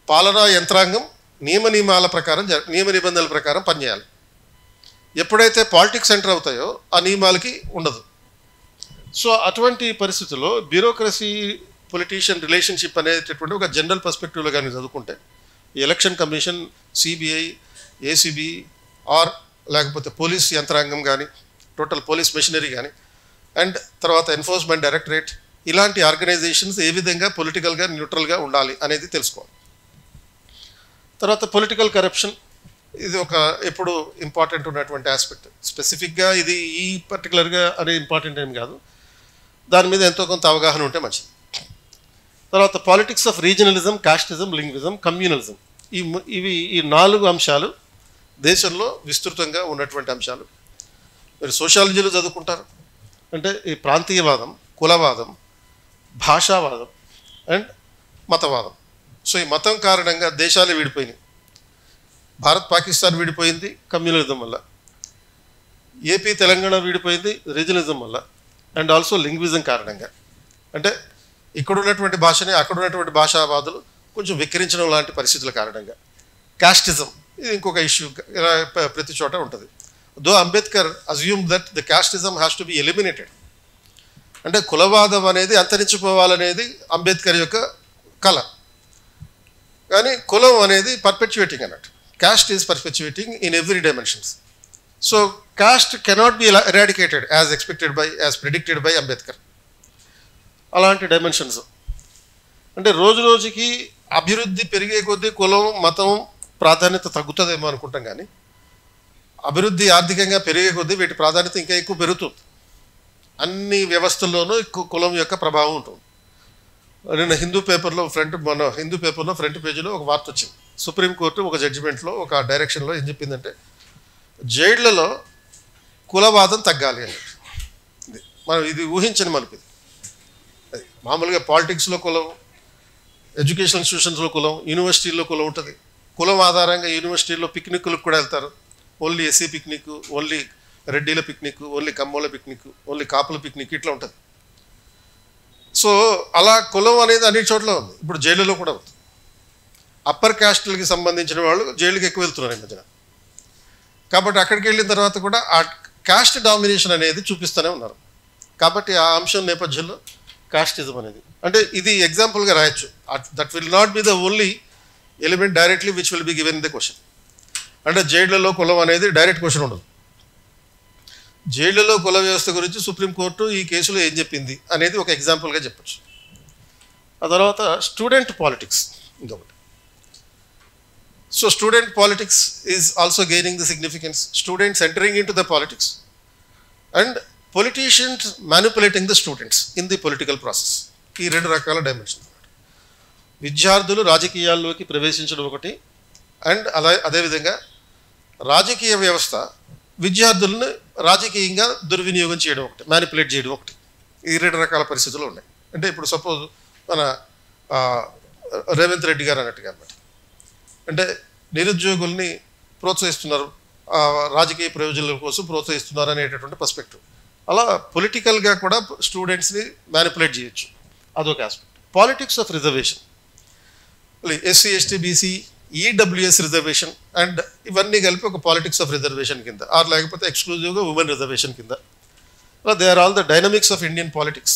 పాలనా యంత్రాంగం నియమ నిబంధనల ప్రకారం పనిచేయాలి. ఎప్పుడైతే పాలిటిక్స్ ఎంటర్ అవుతాయో ఆ నియమాలకి ఉండదు. సో అటువంటి పరిస్థితుల్లో బ్యూరోక్రసీ పొలిటీషియన్ రిలేషన్షిప్ అనేటటువంటి ఒక జనరల్ పర్స్పెక్టివ్లో కానీ చదువుకుంటే election commission, CBI, ACB or లేకపోతే పోలీస్ యంత్రాంగం కానీ, టోటల్ పోలీస్ మెషినరీ కానీ, అండ్ తర్వాత ఎన్ఫోర్స్మెంట్ డైరెక్టరేట్, ఇలాంటి ఆర్గనైజేషన్స్ ఏ విధంగా పొలిటికల్గా న్యూట్రల్గా ఉండాలి అనేది తెలుసుకోవాలి. తర్వాత పొలిటికల్ కరప్షన్, ఇది ఒక ఎప్పుడు ఇంపార్టెంట్ ఉన్నటువంటి ఆస్పెక్ట్. స్పెసిఫిక్గా ఇది ఈ పర్టికులర్గా అనే ఇంపార్టెంట్ ఏం కాదు, దాని మీద ఎంతో కొంత అవగాహన ఉంటే మంచిది. తర్వాత politics of regionalism, casteism, లింగ్విజం, communalism, ఈ 4 అంశాలు దేశంలో విస్తృతంగా ఉన్నటువంటి అంశాలు. మీరు సోషాలజీలో చదువుకుంటారు. అంటే ఈ ప్రాంతీయవాదం, కులవాదం, భాషావాదం అండ్ మతవాదం. సో ఈ మతం కారణంగా దేశాలు విడిపోయినాయి. భారత్ పాకిస్తాన్ విడిపోయింది కమ్యూనలిజం వల్ల, ఏపీ తెలంగాణ విడిపోయింది రీజనలిజం వల్ల, అండ్ ఆల్సో లింగ్విజం కారణంగా. అంటే ఇక్కడ ఉన్నటువంటి భాషని అక్కడ ఉన్నటువంటి భాషావాదులు కొంచెం వికరించడం లాంటి పరిస్థితుల కారణంగా. కాస్టిజం, ఇది ఇంకొక ఇష్యూ ప్రతి చోట ఉంటుంది. Though Ambedkar assume that the casteism has to be eliminated. అంటే కులవాదం అనేది అంతరించిపోవాలనేది అంబేద్కర్ యొక్క కళ. కానీ కులం అనేది పర్పెచ్యుయేటింగ్ అన్నట్టు. caste is perpetuating in every dimensions. So caste cannot be eradicated as predicted by Ambedkar. అలాంటి డైమెన్షన్స్. అంటే రోజు రోజుకి అభివృద్ధి పెరిగే కొద్దీ కులం, మతం ప్రాధాన్యత తగ్గుతుందేమో అనుకుంటాం. కానీ అభివృద్ధి ఆర్థికంగా పెరిగే కొద్దీ వీటి ప్రాధాన్యత ఇంకా ఎక్కువ పెరుగుతుంది. అన్ని వ్యవస్థల్లోనూ కులం యొక్క ప్రభావం ఉంటుంది. నేను హిందూ పేపర్లో ఫ్రంట్ పేజీలో ఒక వార్త వచ్చింది. సుప్రీంకోర్టు ఒక జడ్జిమెంట్లో, ఒక డైరెక్షన్లో ఏం చెప్పిందంటే జైళ్లలో కులవాదం తగ్గాలి అని. మనం ఇది ఊహించని మనకి. మామూలుగా పాలిటిక్స్లో కులం, ఎడ్యుకేషన్ ఇన్స్టిట్యూషన్స్లో కులం, యూనివర్సిటీల్లో కులం ఉంటుంది. కులం ఆధారంగా యూనివర్సిటీల్లో పిక్నిక్లకు కూడా వెళ్తారు. ఓన్లీ ఎస్సీ పిక్నిక్, ఓన్లీ రెడ్డిల పిక్నిక్, ఓన్లీ కమ్మోల పిక్నిక్, ఓన్లీ కాపుల పిక్నిక్, ఇట్లా ఉంటుంది. సో అలా కులం అనేది అన్ని చోట్ల ఉంది. ఇప్పుడు జైళ్ళలో కూడా ఉంది. అప్పర్ క్యాస్ట్లకి సంబంధించిన వాళ్ళు జైలుకి ఎక్కువ వెళ్తున్నారు ఈ మధ్యన. కాబట్టి అక్కడికి వెళ్ళిన తర్వాత కూడా ఆ కాస్ట్ డామినేషన్ అనేది చూపిస్తూనే ఉన్నారు. కాబట్టి ఆ అంశం నేపథ్యంలో కాస్టిజం అనేది, అంటే ఇది ఎగ్జాంపుల్గా రాయొచ్చు. That will not be the only element directly which will be given in the question. అంటే జైళ్లలో కులం అనేది డైరెక్ట్ క్వశ్చన్ ఉండదు. జైళ్లలో కుల వ్యవస్థ గురించి సుప్రీంకోర్టు ఈ కేసులో ఏం చెప్పింది అనేది ఒక ఎగ్జాంపుల్గా చెప్పచ్చు. ఆ తర్వాత స్టూడెంట్ పాలిటిక్స్ ఇంకొకటి. So student politics is also gaining the significance. Students entering in to the politics and politicians manipulating the students in the political process. ఈ 2 రకాల డైమెన్షన్. విద్యార్థులు రాజకీయాల్లోకి ప్రవేశించడం ఒకటి, అండ్ అదేవిధంగా రాజకీయ వ్యవస్థ విద్యార్థులను రాజకీయంగా దుర్వినియోగం చేయడం ఒకటి, మ్యానిపులేట్ చేయడం ఒకటి. ఈ 2 రకాల పరిస్థితులు ఉన్నాయి. అంటే ఇప్పుడు సపోజ్ మన రేవంత్ రెడ్డి గారు అన్నట్టుగా అనమాట. అంటే నిరుద్యోగుల్ని ప్రోత్సహిస్తున్నారు, రాజకీయ ప్రయోజనాల కోసం ప్రోత్సహిస్తున్నారు అనేటటువంటి పర్స్పెక్టివ్. అలా పొలిటికల్గా కూడా స్టూడెంట్స్ని మ్యానిపులేట్ చేయొచ్చు, అదొక aspect. Politics of reservation, SC, ST, BC, EWS reservation and ఇవన్నీ కలిపి ఒక పాలిటిక్స్ ఆఫ్ రిజర్వేషన్ కింద, లేకపోతే ఎక్స్క్లూజివ్గా ఉమెన్ రిజర్వేషన్ కింద. They are all the dynamics of Indian politics.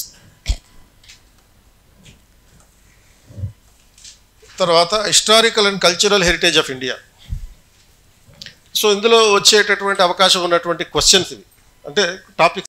తర్వాత historical and cultural heritage of India. So ఇందులో వచ్చేటటువంటి అవకాశం ఉన్నటువంటి క్వశ్చన్స్ ఇవి, అంటే టాపిక్స్